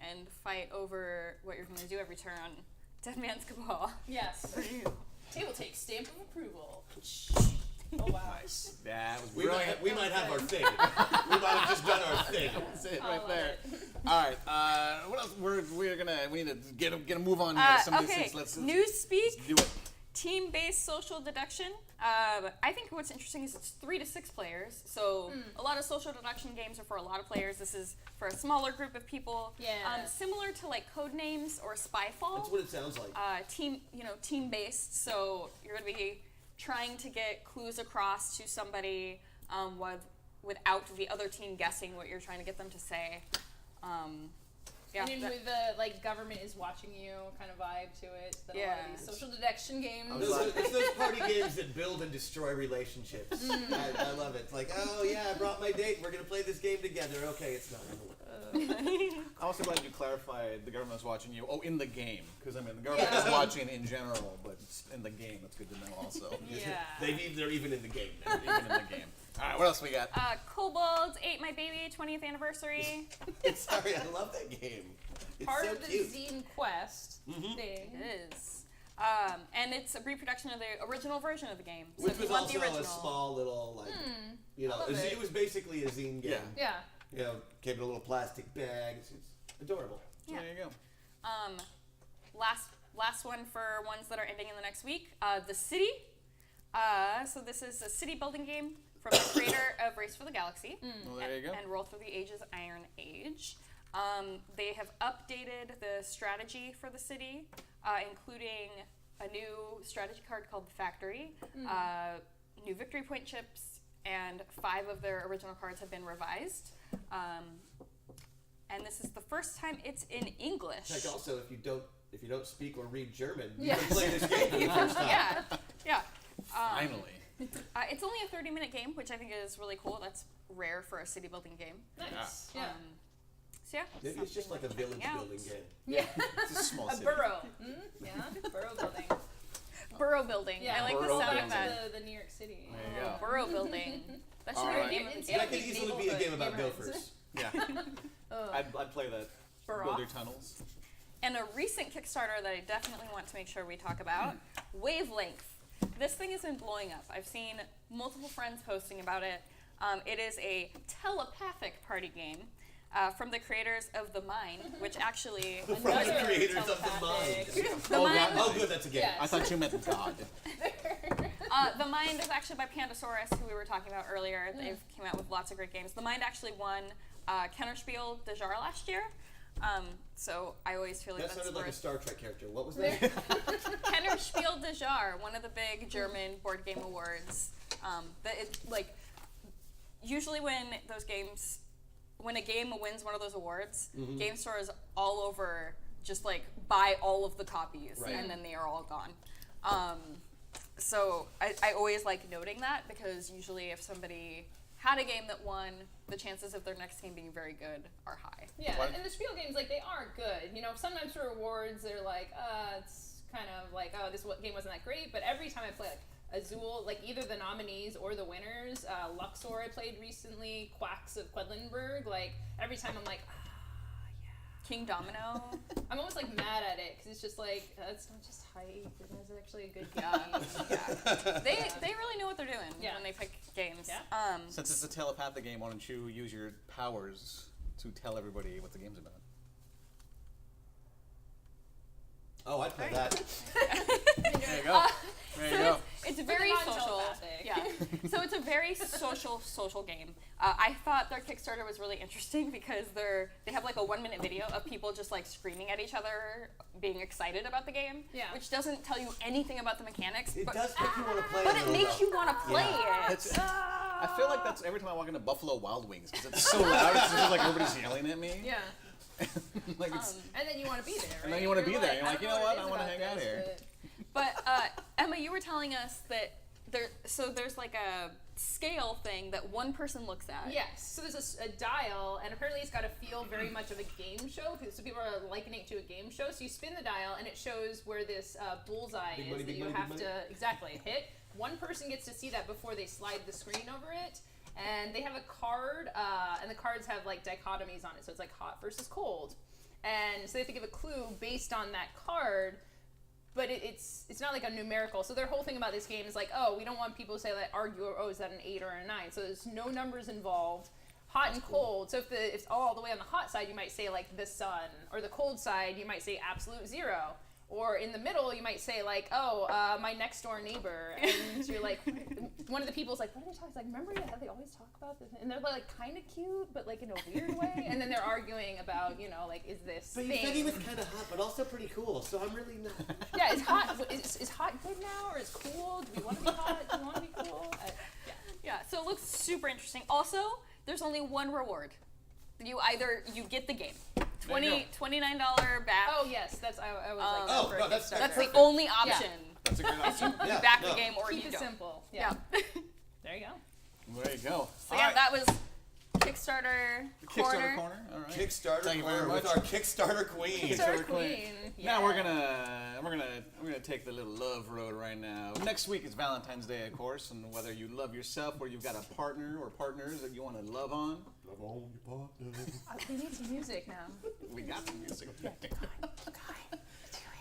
and fight over what you're gonna do every turn, Dead Man's Cabal. yes. TableTakes stamp of approval. Oh wow. Nice. That was We brilliant. might have our thing. We might have just done our thing. That's it I right love there. it. All right. What else? We need to get a move on here. Some of these Okay, things. Let's Newspeak, do it. team-based social deduction. I think what's interesting is it's 3 to 6 players. So a lot of social deduction games are for a lot of players. This is for a smaller group of people. Yeah. Similar to like Codenames or Spyfall. That's what it sounds like. Team-based. So you're going to be trying to get clues across to somebody without the other team guessing what you're trying to get them to say. And then with the like government is watching you kind of vibe to it. That a lot of these social deduction games. It's those party games that build and destroy relationships. I love it. It's like, oh yeah, I brought my date. We're gonna play this game together. Okay, it's not gonna work. I'm also glad you clarified the government's watching you. Oh, in the game, because I mean the government is watching in general, but it's in the game. That's good to know also. Yeah. They're even in the game now. Even in the game. All right, what else we got? Kobolds Ate My Baby 20th anniversary. Sorry, I love that game. It's Part so of the cute. zine quest thing. It is. And it's a reproduction of the original version of the game. So Which if you was want also the original, a small little, like, you know, love it. it was basically a zine game. Yeah. Yeah. You know, came in a little plastic bag. It's adorable. Yeah. There you go. Last one for ones that are ending in the next week. The City. So this is a city building game from the creator of Race for the Galaxy. Well, there you go. And Roll Through the Ages Iron Age. They have updated the strategy for the city, including a new strategy card called the Factory, new victory point chips, and 5 of their original cards have been revised. And this is the first time it's in English. Like also, if you don't speak or read German, you Yes. can play this game for the first time. Yeah. Finally. It's only a 30-minute game, which I think is really cool. That's rare for a city building game. Nice. Yeah. So yeah. Maybe it's just like a village checking out. building game. Yeah. It's a small A city. burrow. Yeah. Burrow building. Burrow building. Yeah. I like Burrow the sound building. of that. The New York City. There you go. Burrow building. That should be Alright. the name of the It's game. That could easily be a game about neighborhoods. gophers. Yeah. I'd play that. Burrow. Build your tunnels. And a recent Kickstarter that I definitely want to make sure we talk about, Wavelength. This thing has been blowing up. I've seen multiple friends posting about it. It is a telepathic party game from the creators of The Mind, which actually... From the Another creators of the telepathic. mind. The Mind, Oh, good, that's a game. Yeah. I thought you meant God. The Mind is actually by Pandasaurus, who we were talking about earlier. They've came out with lots of great games. The Mind actually won Kennerspiel de Jar last year. So I always feel like That that's sounded like a worth... Star Trek character. What was that? Kennerspiel de Jar, one of the big German board game awards. Usually when those games, when a game wins one of those awards, game stores all over just like buy all of the copies, Right. and then they are all gone. So I always like noting that, because usually if somebody had a game that won, the chances of their next game being very good are high. Yeah, What? and the Spiel games, like, they are good. You know, sometimes for awards, they're like, it's kind of like, oh, this game wasn't that great. But every time I play, like, Azul, like, either the nominees or the winners, Luxor I played recently, Quacks of Quedlinburg, like, every time I'm like, King Domino. I'm almost, like, mad at it, because it's just like, it's not just hype, it is actually a good game. Yeah. They really know what they're doing Yeah. when they pick games. Yeah. Since it's a telepathic game, why don't you use your powers to tell everybody what the game's about? Oh, I'd play that. There you go. There you go. It's very But social. non-telepathic. Yeah. So it's a very social game. I thought their Kickstarter was really interesting because they have like a 1-minute video of people just like screaming at each other, being excited about the game. Yeah. Which doesn't tell you anything about the mechanics. It but, does make you want to play but a it little, makes you want to play Yeah. it. It's, I feel like that's every time I walk into Buffalo Wild Wings because it's so loud. It's just like everybody's yelling at me. Yeah. Like it's, And then you want to be there, right? And then you wanna You're be there. You're like, I you don't know what? it I is wanna about hang out this, here. but- But Emma, you were telling us that there's like a scale thing that one person looks at. Yes, so there's a dial, and apparently it's got to feel very much of a game show, so people are likening it to a game show. So you spin the dial, and it shows where this bullseye Big is money, that big you money, have big to money. exactly hit. One person gets to see that before they slide the screen over it, and they have a card, and the cards have like dichotomies on it, so it's like hot versus cold, and so they have to give a clue based on that card. But it's not like a numerical. So their whole thing about this game is like, oh, we don't want people to say like argue, oh, is that an 8 or a 9? So there's no numbers involved. Hot and cold. So if it's all the way on the hot side, you might say like the sun, or the cold side, you might say absolute 0. Or in the middle, you might say like, oh, my next door neighbor, and you're like, one of the people's like, what are they talking? It's like, remember how they always talk about this? And they're like kind of cute, but like in a weird way. And then they're arguing about, you know, like, is this But you thing? said he was kind of hot, but also pretty cool. So I'm really not. Yeah, is hot. Is hot good now, or is cool? Do we want to be hot? Do we want to be cool? Yeah, so it looks super interesting. Also, there's only one reward. You get the game. $29 back. Oh yes, that's I was like. Oh, for a no, that's- Kickstarter. That's the perfect. only option. that's a great option. You Yeah, back no. the game or Keep you it don't. simple. Yeah. There you go. There you go. So yeah, that was Kickstarter Kickstarter corner. All right. Kickstarter Thank you very corner with much. our Kickstarter queen. Kickstarter Kickstarter queen. Now we're gonna going to take the little love road right now. Next week is Valentine's Day, of course, and whether you love yourself or you've got a partner or partners that you want to love on. Love on your partner. We need some music now. We got some music.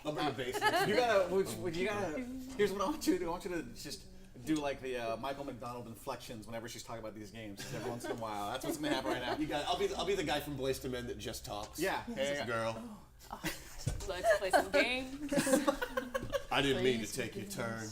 I'll bring a bass. You gotta. Here's what I want you to do. I want you to just do like the Michael McDonald inflections whenever she's talking about these games. Just every once in a while. That's what's gonna happen right now. You got. I'll be the guy from Boyz II Men that just talks. Yeah. Hey, Girl. Let's play some games. I didn't mean to take your turn.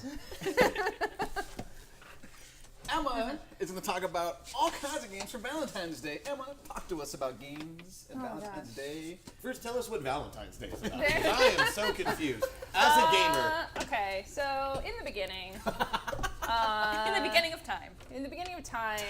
Emma is going to talk about all kinds of games for Valentine's Day. Emma, talk to us about games and Valentine's Day. First, tell us what Valentine's Day is about. I am so confused. As a gamer. Okay, so in the beginning, In the beginning of time,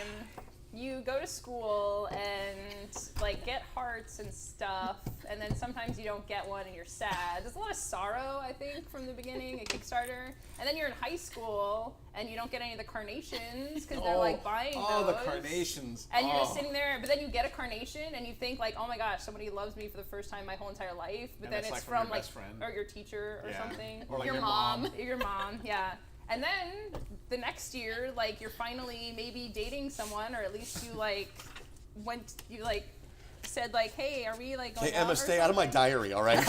you go to school and like get hearts and stuff, and then sometimes you don't get one and you're sad. There's a lot of sorrow, I think, from the beginning at Kickstarter. And then you're in high school and you don't get any of the carnations because they're like buying those. Oh, the carnations. And you're just sitting there, but then you get a carnation and you think like, oh my gosh, somebody loves me for the first time my whole entire life. But And then it's it's like from from your like, best friend. or your teacher or something. Or like your mom. Your mom, yeah. And then the next year, like you're finally maybe dating someone, or at least you like said like, hey, are we like going Hey out Emma, or stay out of my something? diary, all right?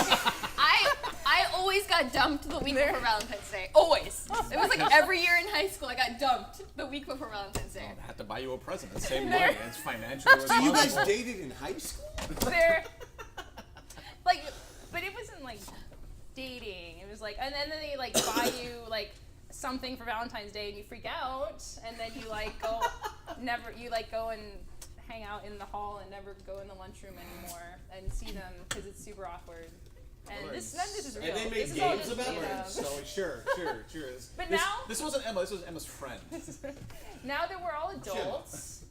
I always got dumped the week before Valentine's Day. Always. It was like every year in high school I got dumped the week before Valentine's Day. I had to buy you a present and save money. It's financially So you guys responsible. dated in high school? They're like, but it wasn't like dating. It was like, and then they like buy you like something for Valentine's Day, and you freak out, and then you like go go and hang out in the hall and never go in the lunchroom anymore and see them because it's super awkward. And this is real. And they made This is all games just about made it? up. So sure. But this, now- this wasn't Emma. This was Emma's friend. Now that we're all adults,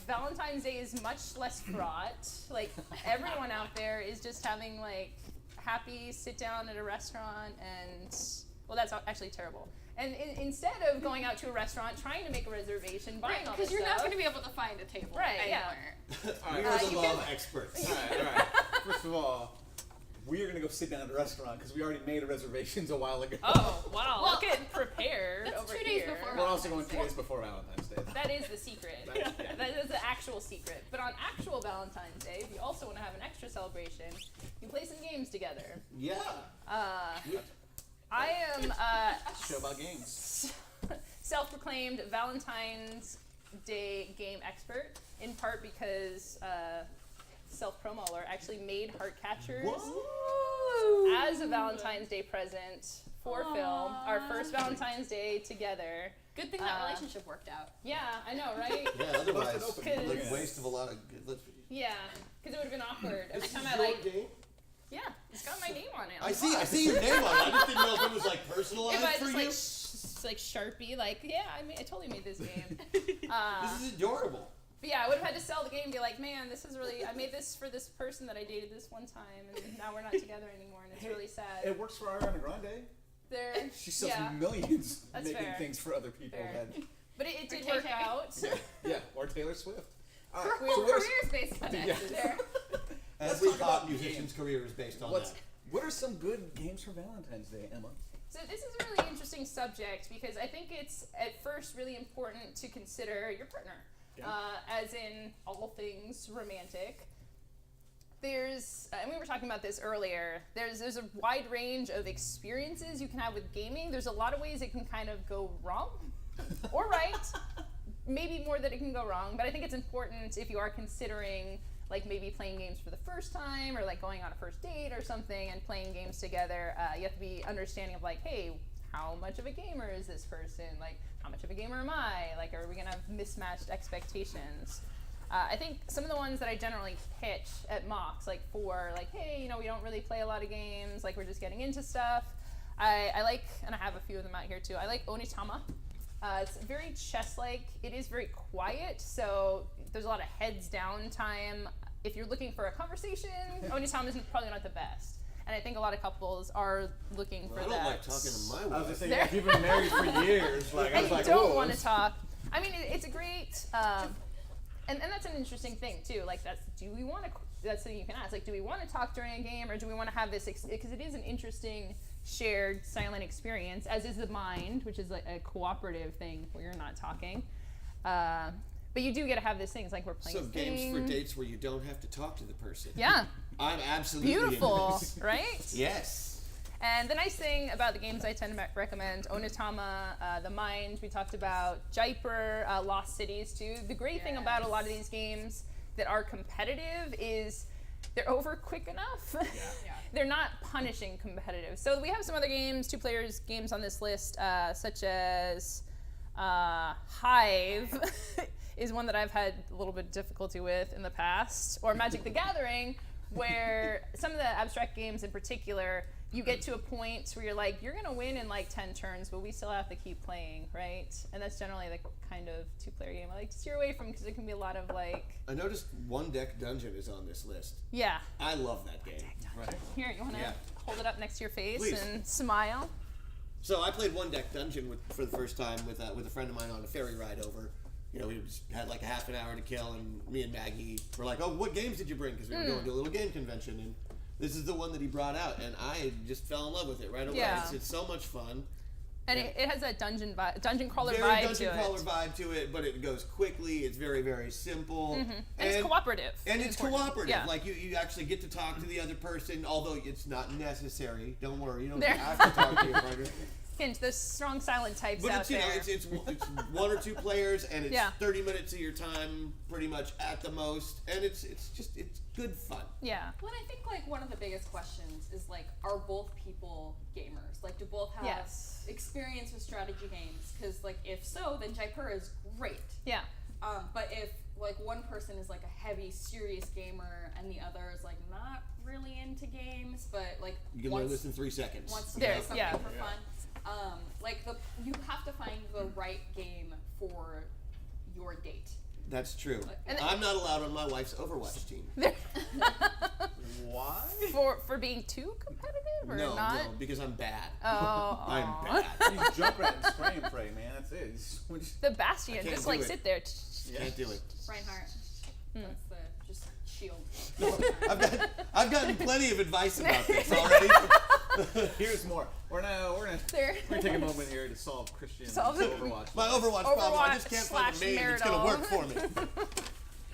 Valentine's Day is much less fraught. Like everyone out there is just having like happy sit down at a restaurant, and well, that's actually terrible. And instead of going out to a restaurant, trying to make a reservation, buying all this Because you're not stuff, going to be able to find a table Right, yeah. anywhere. All We right. are the love experts. All right. First of all, we are going to go sit down at a restaurant because we already made reservations a while ago. oh wow, Well, look at prepared that's over 2 days here. before We're also going 2 days before Valentine's Day. That is the secret. Yeah. That is the actual secret. But on actual Valentine's Day, if you also want to have an extra celebration, you play some games together. Yeah. I am Show about games. self-proclaimed Valentine's Day game expert, in part because self-promo alert actually made heart catchers as a Valentine's Day present for Phil. Our first Valentine's Day together. Good thing that relationship worked out. Yeah, I know, right? Yeah, otherwise, open. like waste of a lot of good. Yeah, because it would have been awkward every time I Your like. game? Yeah, it's got my name on it. I see your name on it. I just didn't know if it was like personalized If I for just you. like Sharpie, like yeah, I totally made this game. This is adorable. But yeah, I would have had to sell the game and be like, man, this is really, I made this for this person that I dated this one time, and now we're not together anymore, and it's really sad. It works for Ariana Grande. There, She sells yeah, millions That's making fair. things for other people. Fair. That, but it did Okay. work out. yeah, or Taylor Swift. All Her right, whole so what are- career is based on it. Yeah. There. Every talk pop about musician's career is based on What's that. what are some good games for Valentine's Day, Emma? So this is a really interesting subject because I think it's at first really important to consider your partner, as in all things romantic. There's, and we were talking about this earlier, there's a wide range of experiences you can have with gaming. There's a lot of ways it can kind of go wrong or right. Maybe more that it can go wrong, but I think it's important if you are considering like maybe playing games for the first time or like going on a first date or something and playing games together, you have to be understanding of like, hey, how much of a gamer is this person? Like, how much of a gamer am I? Like, are we gonna have mismatched expectations? I think some of the ones that I generally pitch at mocks, like for like, hey, you know, we don't really play a lot of games, like we're just getting into stuff. I like, and I have a few of them out here too, I like Onitama. It's very chess-like. It is very quiet, so there's a lot of heads down time. If you're looking for a conversation, Onitama is probably not the best. And I think a lot of couples are looking for I don't that. like talking to my I was wife. just saying, if you've been married for years, like I And was you like, don't whoa, want to talk. I mean, it's a great. And that's an interesting thing too. Like that's something you can ask. Like, do we want to talk during a game, or do we want to have this? Because it is an interesting shared silent experience, as is the mind, which is like a cooperative thing where you're not talking. But you do get to have these things like we're playing. So games for dates where you don't have to talk to the person. Yeah. I'm absolutely Beautiful, into this. right? Yes. And the nice thing about the games I tend to recommend, Onitama, The Mind, we talked about, Jaipur, Lost Cities too. The great thing about a lot of these games that are competitive is they're over quick enough. They're not punishing competitive. So we have some other games, 2-player games on this list, such as Hive is one that I've had a little bit of difficulty with in the past, or Magic the Gathering, where some of the abstract games in particular, you get to a point where you're like, you're gonna win in like 10 turns, but we still have to keep playing, right? And that's generally the kind of 2-player game I like to steer away from, because it can be a lot of like... I noticed One Deck Dungeon is on this list. Yeah. I love that game. Right. Here, you wanna hold it up next to your face Please. and smile? So I played One Deck Dungeon for the first time with a friend of mine on a ferry ride over. You know, we just had like a half an hour to kill, and me and Maggie were like, "Oh, what games did you bring?" Because we were going to a little game convention, and this is the one that he brought out, and I just fell in love with it right away. Yeah. It's so much fun. And it has that dungeon crawler Very vibe dungeon to crawler it. vibe to it, but it goes quickly. It's very, very simple. And it's cooperative. And it's important. cooperative. Yeah. Like you actually get to talk to the other person, although it's not necessary. Don't worry, you don't There. have to talk to your partner. Hint, there's strong silent types But out it's, you there. know, it's 1 or 2 players, and it's Yeah. 30 minutes of your time, pretty much at the most, and it's good fun. Yeah. Well, I think like one of the biggest questions is like, are both people gamers? Like, do both have Yes. experience with strategy games? Because like, if so, then Jaipur is great. Yeah. But if like one person is like a heavy, serious gamer, and the other is like not really into games, but like You can learn this in 3 seconds. wants to There, play something yeah. for fun. You have to find the right game for your date. That's true. And- I'm not allowed on my wife's Overwatch team. Why? For being too competitive or No, not? no, because I'm bad. Oh. I'm bad. You jump at it and spray and pray, man. That's it. The Bastion, can't just do like it. sit there. Can't do it. Reinhardt. That's the just shield. I've gotten plenty of advice about this already. Here's more. We're gonna take a moment here to solve Christian's Solve it. Overwatch. My Overwatch problem, I just can't find a Overwatch main that's going to work for marital. me.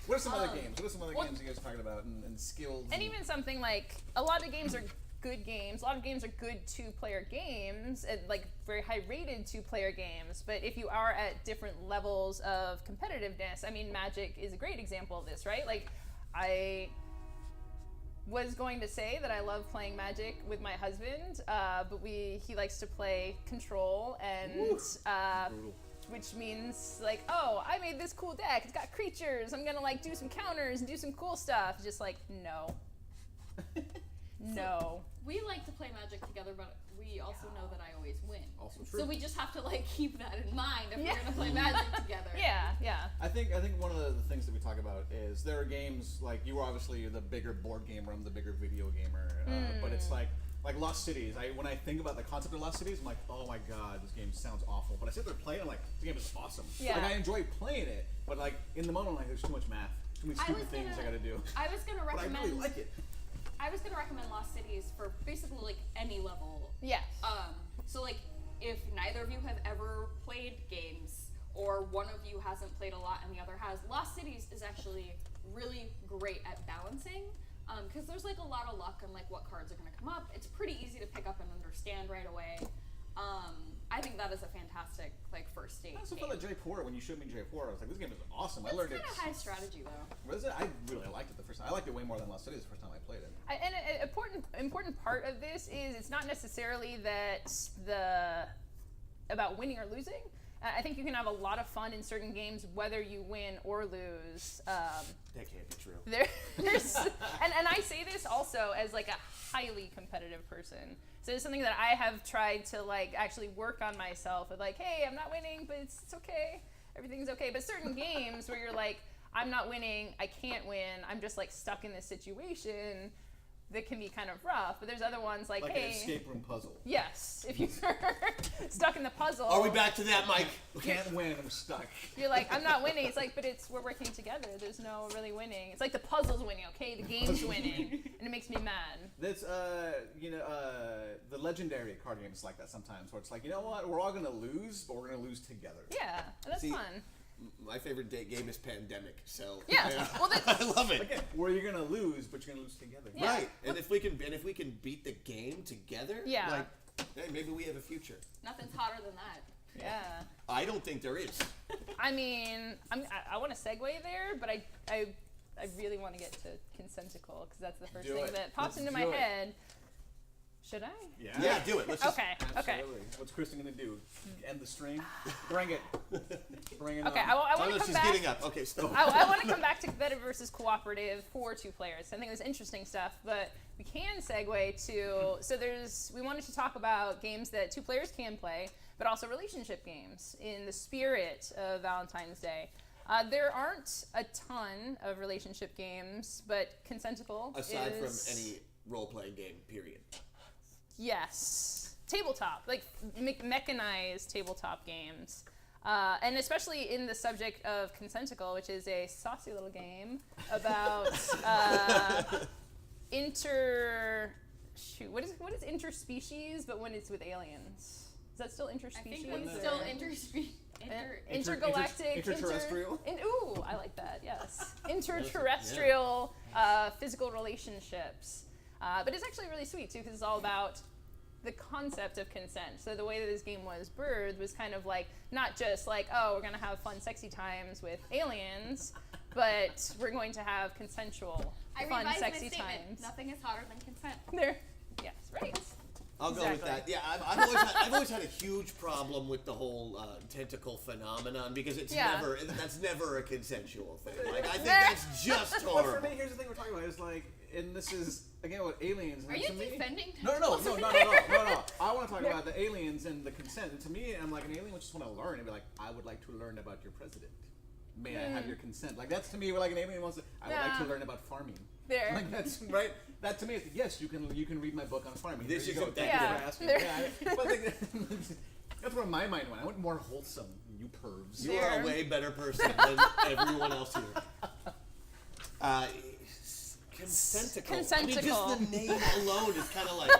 What are some other games? What are some other games you guys are talking about and skills? And even something like, a lot of games are good games. A lot of games are good 2-player games, and like very high-rated 2-player games. But if you are at different levels of competitiveness, I mean, Magic is a great example of this, right? Like, I was going to say that I love playing Magic with my husband, but he likes to play Control, and which means like, oh, I made this cool deck. It's got creatures. I'm gonna like do some counters and do some cool stuff. Just like, no. No. We like to play Magic together, but we also know that I always win. Also true. So we just have to like keep that in mind if Yeah. we're gonna play Magic together. Yeah. I think one of the things that we talk about is there are games like you are obviously the bigger board gamer, I'm the bigger video gamer, but it's like Lost Cities. When I think about the concept of Lost Cities, I'm like, oh my god, this game sounds awful. But I sit there playing, I'm like, this game is awesome. Yeah. Like I enjoy playing it, but like in the moment, I'm like, there's too much math, too many stupid things I gotta do. I was gonna But I recommend. really like it. I was gonna recommend Lost Cities for basically like any level. Yeah. So like if neither of you have ever played games, or one of you hasn't played a lot and the other has, Lost Cities is actually really great at balancing. Because there's like a lot of luck on like what cards are gonna come up. It's pretty easy to pick up and understand right away. I think that is a fantastic like first date I also game. felt like Jaipur, when you showed me Jaipur, I was like, this game is awesome. It's I learned kind it. of high strategy though. What is it? I really liked it the first time. I liked it way more than Lost Cities the first time I played it. And an important part of this is it's not necessarily that about winning or losing. I think you can have a lot of fun in certain games whether you win or lose. That can't be true. There's and I say this also as like a highly competitive person. So it's something that I have tried to like actually work on myself with, like, hey, I'm not winning, but it's okay. Everything's okay. But certain games where you're like, I'm not winning, I can't win, I'm just like stuck in this situation, that can be kind of rough, but there's other ones like, Like hey, an escape room puzzle. yes, if you're stuck in the puzzle. Are we back to that, Mike? Can't win, I'm stuck. You're like, I'm not winning. It's like, but we're working together. There's no really winning. It's like the puzzle's winning, okay? The game's winning, and it makes me mad. That's the legendary card games like that sometimes, where it's like, you know what, we're all gonna lose, but we're gonna lose together. Yeah, and that's See, fun. My favorite game is Pandemic, so Yeah, well, that's, I love it. Again, where you're gonna lose, but you're gonna lose together. Yeah. Right, and if we can beat the game together, Yeah. like, hey, maybe we have a future. Nothing's hotter than that. yeah. I don't think there is. I mean, I want to segue there, but I really want to get to Consentical because that's the first Do thing it. that pops Let's into do my it. head. Should I? Yeah, do it. Let's just, Okay. Absolutely. What's Kristen gonna do? End the stream? Bring it. Bring it Okay. on. I want Oh, to no, come she's back. getting up. Okay, stop. I want to come back to competitive versus cooperative for 2 players. I think it was interesting stuff, but we can segue to we wanted to talk about games that 2 players can play, but also relationship games in the spirit of Valentine's Day. There aren't a ton of relationship games, but Consentical Aside is, from any role-playing game, period. yes, tabletop, like mechanized tabletop games. And especially in the subject of Consentical, which is a saucy little game about what is interspecies, but when it's with aliens? Is that still I interspecies? think it's or- still intergalactic, Interterrestrial? ooh, I like that. Yes, interterrestrial physical relationships. But it's actually really sweet too, because it's all about the concept of consent. So the way that this game was birthed was kind of like not just like, oh, we're gonna have fun, sexy times with aliens, but we're going to have consensual, I fun, revised sexy my statement. times. Nothing is hotter than consent. There, yes, right. I'll go with Exactly. that. Yeah, I've always had a huge problem with the whole tentacle phenomenon because that's never a consensual thing. Like I think that's just But for horrible. me, here's the thing we're talking about. Is like, and this is again with aliens. Are and you to me, defending No. tentacles? I want to talk about the aliens and the consent. And to me, I'm like an alien would just want to learn and be like, I would like to learn about your president. May I have your consent? Like that's to me, like an alien wants to. I would like to Yeah. learn about farming. There. Like that's right. That to me, is, yes, you can read my book on farming. This There you is go. a- Thank you Yeah. for asking. There. Yeah, but like, that's where my mind went. I went more wholesome. You pervs. You are There. a way better person than everyone else here. Consentical. I mean, Consentical. just the name alone is kind of like.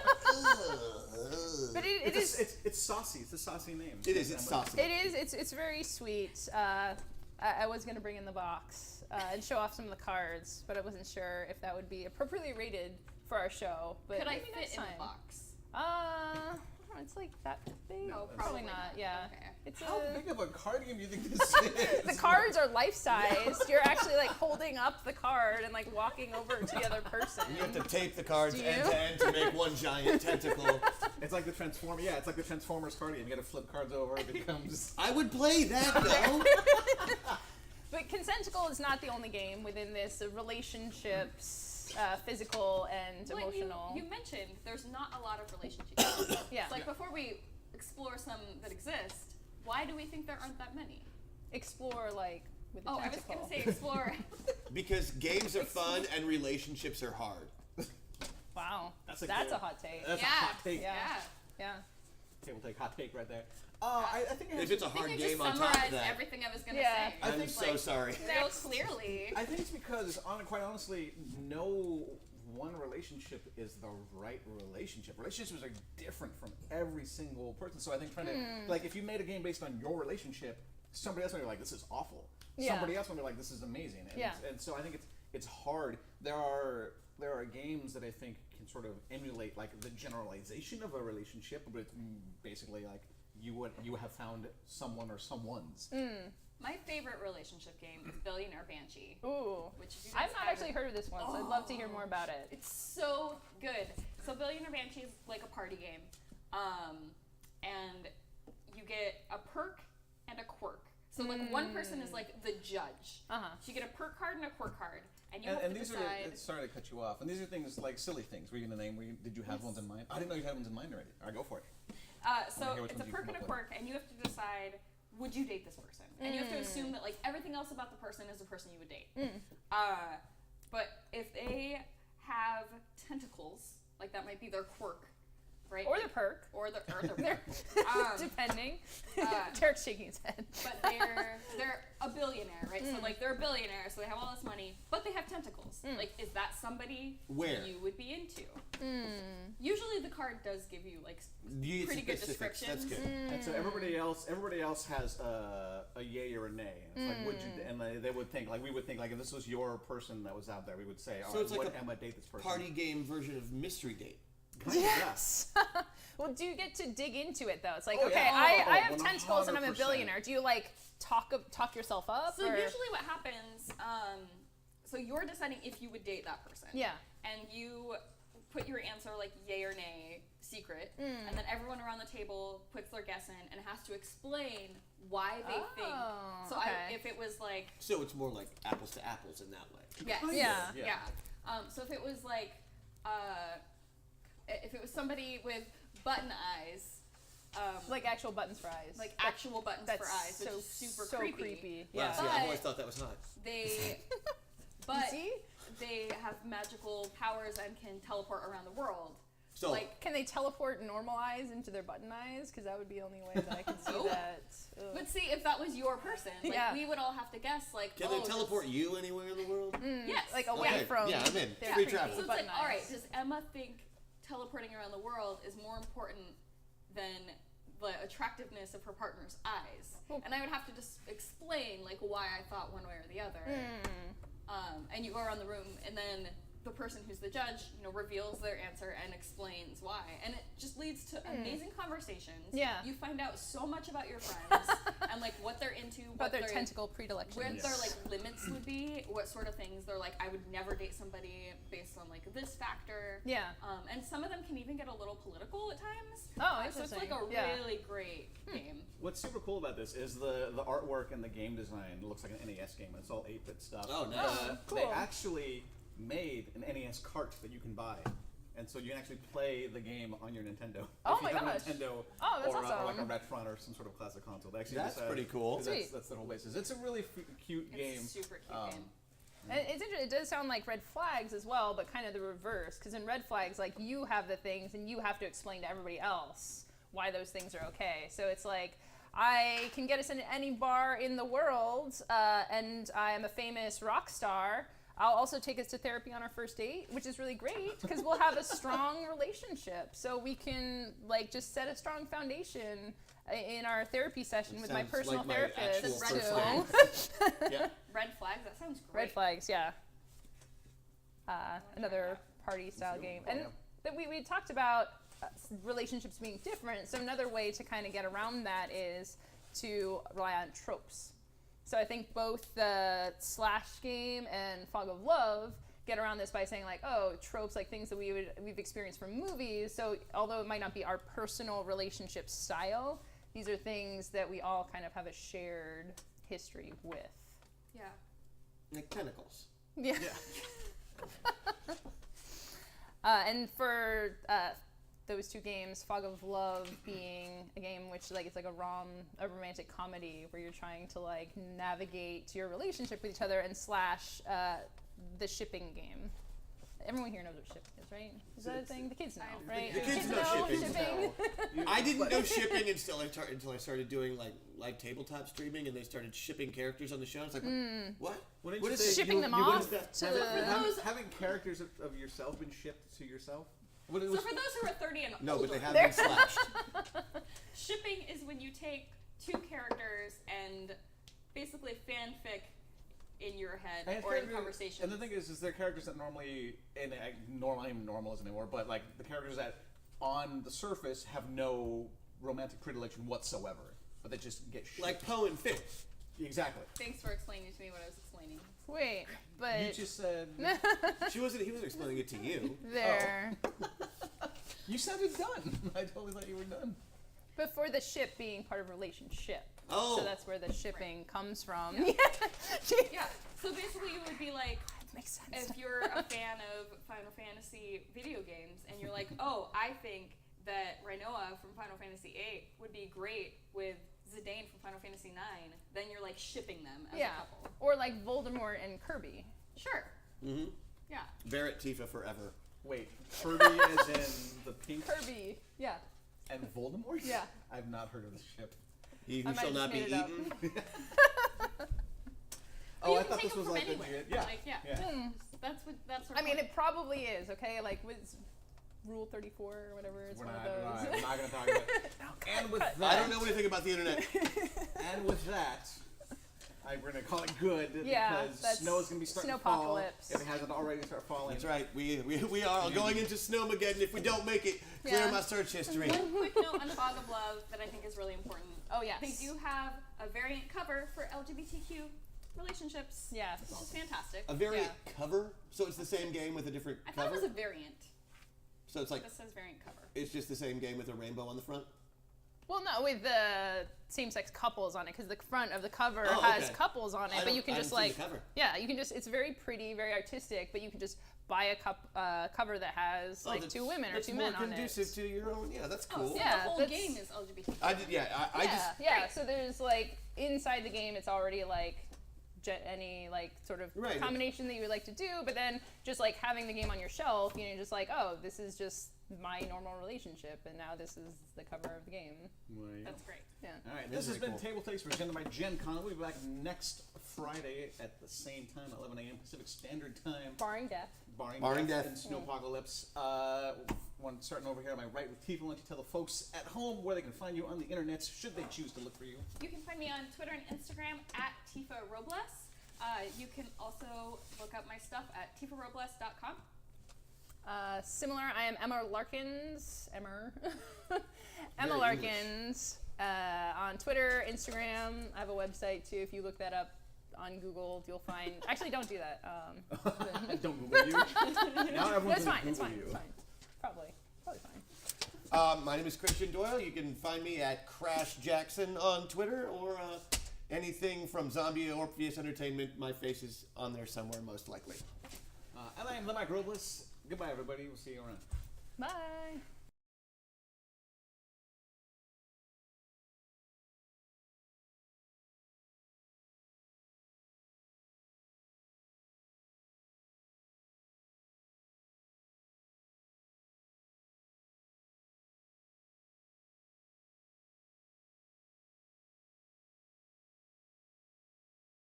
But it is. It's saucy. It's a saucy name. It is. It's saucy. It is. It's very sweet. I was gonna bring in the box and show off some of the cards, but I wasn't sure if that would be appropriately rated for our show. But Could I maybe fit next in the time. box? I don't know, it's like that big. No, probably probably not. not. Yeah. Okay. It's How a, big of a card game do you think this is? the cards are life sized. You're actually like holding up the card and like walking over to the other person. You have to tape the cards Do end you? to end to make one giant tentacle. It's like the it's like the Transformers card game. You got to flip cards over. It becomes. I would play that though. But Consentical is not the only game within this relationships, physical and Well, emotional. You mentioned there's not a lot of relationship games. Yeah. It's like before we explore some that exist, why do we think there aren't that many? Explore like with the Oh, I was tentacle. gonna say explore. Because games are fun and relationships are hard. Wow, That's that's a a hot take. That's Yeah. a hot take. Yeah. Yeah. Table take hot take right there. I think it has If it's a I think hard I game just on top of summarized that, everything I was gonna Yeah. say. I I'm think, so like, sorry. Real clearly. I think it's because, quite honestly, no one relationship is the right relationship. Relationships are different from every single person. So I think trying to, like, if you made a game based on your relationship, somebody else might be like, this is awful. Yeah. Somebody else might be like, this is amazing. And, Yeah. and so I think it's hard. There are games that I think can sort of emulate like the generalization of a relationship, but it's basically like you have found someone or someone's. My favorite relationship game is Billionaire Banshee. Ooh. Which if you guys I've not haven't- actually heard of this one, so I'd love to hear more about it. It's so good. So Billionaire Banshee is like a party game, and you get a perk and a quirk. So like one person is like the judge. Uh-huh. So you get a perk card and a quirk card, and you have And to these decide. are sorry to cut you off. And these are things like silly things. Were you gonna name? Did you have ones in mind? I didn't know you had ones in mind already. All right, go for it. So hear which it's a ones you perk come and a up with. quirk, and you have to decide, would you date this person? And you have to assume that like everything else about the person is the person you would date. But if they have tentacles, like that might be their quirk, right? Or their perk. Or their perk. Depending. Derek's shaking his head. But they're a billionaire, right? So like they're a billionaire, so they have all this money, but they have tentacles. Like, is that somebody Where? you would be into? Usually the card does give you like You pretty good specifics, descriptions. That's good. And so everybody else has a yay or a nay. It's like, would you? And they would think, like we would think, like if this was your person that was out there, we would say, So it's like would a Emma date this person? Party game version of Mystery Date. Kind of, Yes. Well, do you get to dig into it though? It's like, Oh, okay, yeah. I have tentacles and I'm a 100%. billionaire. Do you like talk yourself up? So or? usually what happens, so you're deciding if you would date that person. Yeah. And you put your answer like yay or nay secret, and then everyone around the table puts their guess in and has to explain why they think. So okay. if it was like, So it's more like apples to apples in that way. yes, Yeah. Yeah. So if it was like, if it was somebody with button eyes, Like actual buttons for eyes. like actual buttons That's for eyes, which so, is super so creepy. Wow, Yeah. see, But- I've always thought that was hot. They, but see? they have magical powers and can teleport around the world. So Like, Can they teleport normal eyes into their button eyes? Because that would be the only way that I could see Nope. that. Ugh. but see, if that was your person, like Yeah. we would all have to guess, like, can oh, they teleport you anywhere in the world? Yes, Like away Okay, from. yeah, I'm in. their Free creepy travel. So it's button like, all right, eyes. does Emma think teleporting around the world is more important than the attractiveness of her partner's eyes? And I would have to just explain like why I thought one way or the other. And you go around the room, and then the person who's the judge, reveals their answer and explains why, and it just leads to amazing conversations. Yeah. You find out so much about your friends and like what they're into, About what their their tentacle predilections. where their like limits would be, what sort of things they're like, I would never date somebody based on like this factor. Yeah. And some of them can even get a little political at times. Oh, So it's like a interesting. Yeah. really great game. What's super cool about this is the artwork and the game design looks like an NES game. It's all 8-bit stuff. Oh, nice. cool. They actually made an NES cart that you can buy. And so you can actually play the game on your Nintendo. Oh if you my have gosh. A Nintendo Oh, that's or, or like a awesome. Retron or some sort of classic console. They actually That's just, pretty cool. 'cause Sweet. That's the whole basis. It's a really cute game. It's a super cute game. And it's interesting. It does sound like Red Flags as well, but kind of the reverse. Because in Red Flags, like you have the things, and you have to explain to everybody else why those things are okay. So it's like, I can get us into any bar in the world, and I am a famous rock star. I'll also take us to therapy on our first date, which is really great because we'll have a strong relationship. So we can like just set a strong foundation in our therapy session with my Sounds personal like my therapist. actual Red personal- Flags. Yeah. Red Flags, that sounds great. Red Flags, yeah. Another party style game. And that we talked about relationships being different. So another way to kind of get around that is to rely on tropes. So I think both the Slash game and Fog of Love get around this by saying like, oh, tropes, like things that we've experienced from movies. So although it might not be our personal relationship style, these are things that we all kind of have a shared history with. Yeah. Like tentacles. Yeah. And for those two games, Fog of Love being a game which like it's like a romantic comedy where you're trying to like navigate your relationship with each other, and Slash, the shipping game. Everyone here knows what shipping is, right? Is that a thing? The kids know, right? The kids know shipping. You- I didn't know shipping until I started doing like live tabletop streaming, and they started shipping characters on the show. It's like, what? What What did is you it? say? Shipping them what off is that? to Having characters of yourself been shipped to yourself? What So for those who are 30 and No, older, but they have been slashed. shipping is when you take two characters and basically fanfic in your head And or in characters- conversation. And the thing is they're characters that normally, not even normal is anymore, but like the characters that on the surface have no romantic predilection whatsoever, but they just get shipped. Like Poe and Finn. Exactly. Thanks for explaining to me what I was explaining. Wait, but You just said He wasn't explaining it to you. there. you sounded done. I totally thought you were done. But for the ship being part of a relationship. Oh. So that's where the shipping comes from. Yeah, so basically it would be like, Makes sense. if you're a fan of Final Fantasy video games and you're like, oh, I think that Rhaenoa from Final Fantasy VIII would be great with Zidane from Final Fantasy IX, then you're like shipping them as a Yeah. couple. Or like Voldemort and Kirby. Sure. Mm-hmm. Yeah. Barrett Tifa forever. Wait, Kirby as in the pink Kirby. Yeah. and Voldemort? Yeah. I've not heard of this ship. He who I might shall have not be just made it up. eaten. Oh, you I can thought take this them was from like anywhere. legit. Yeah. Like, yeah. Yeah. That's sort I of mean, like- it probably is, okay? Like, with Rule 34 or whatever, it's We're one not, of those. we're not going to talk about it. And with that, I don't know anything about the internet. And with that, we're going to call it good Yeah, because that's snow is going to be starting to fall. snowpocalypse. If it hasn't already started falling. That's right. We are going into Snowmageddon. If we don't make it, clear Yeah. my search history. One quick note on Fog of Love that I think is really important. Oh, yes. They do have a variant cover for LGBTQ relationships. Yes. Which is fantastic. A variant Yeah. cover, so it's the same game with a different I thought cover. it was a variant. So it's like This says variant cover. it's just the same game with a rainbow on the front. Well, no, with the same-sex couples on it, because the front of the cover Oh, has okay. couples on it, I but don't- you can I just haven't seen like, the cover. yeah, you can just. It's very pretty, very artistic, but you can just buy a cover that has like that's- two women or that's two men more on conducive it. to your own. Yeah, that's Oh, cool. so Yeah, the whole that's- game is LGBTQ. I did. Yeah, I just. Yeah. So there's like inside the game, it's already like any like sort of Right. combination that you would like to do, but then just like having the game on your shelf, you know, you're just like, oh, this is just my normal relationship, and now this is the cover of the game. That's great. Yeah. All right, That's this has very been cool. TableTakes presented by Gen Con. We'll be back next Friday at the same time, 11 a.m. Pacific Standard Time. Barring death. Barring death. and Snowpocalypse. One starting over here on my right with Tifa. Why don't you tell the folks at home where they can find you on the internet should they choose to look for you? You can find me on Twitter and Instagram at Tifa Robles. You can also look up my stuff at tifarobles.com. Similar, I am Emma Larkins. Emma Very Larkins. On Twitter, Instagram. I have a website too. If you look that up on Google, you'll find. Actually, don't do that. Don't Google you. Now everyone's That's gonna fine. It's Google fine. you. It's fine. Probably fine. My name is Christian Doyle. You can find me at Crash Jackson on Twitter or anything from Zombie or Orpheus Entertainment. My face is on there somewhere, most likely. And I am the Mike Robles. Goodbye, everybody. We'll see you around. Bye.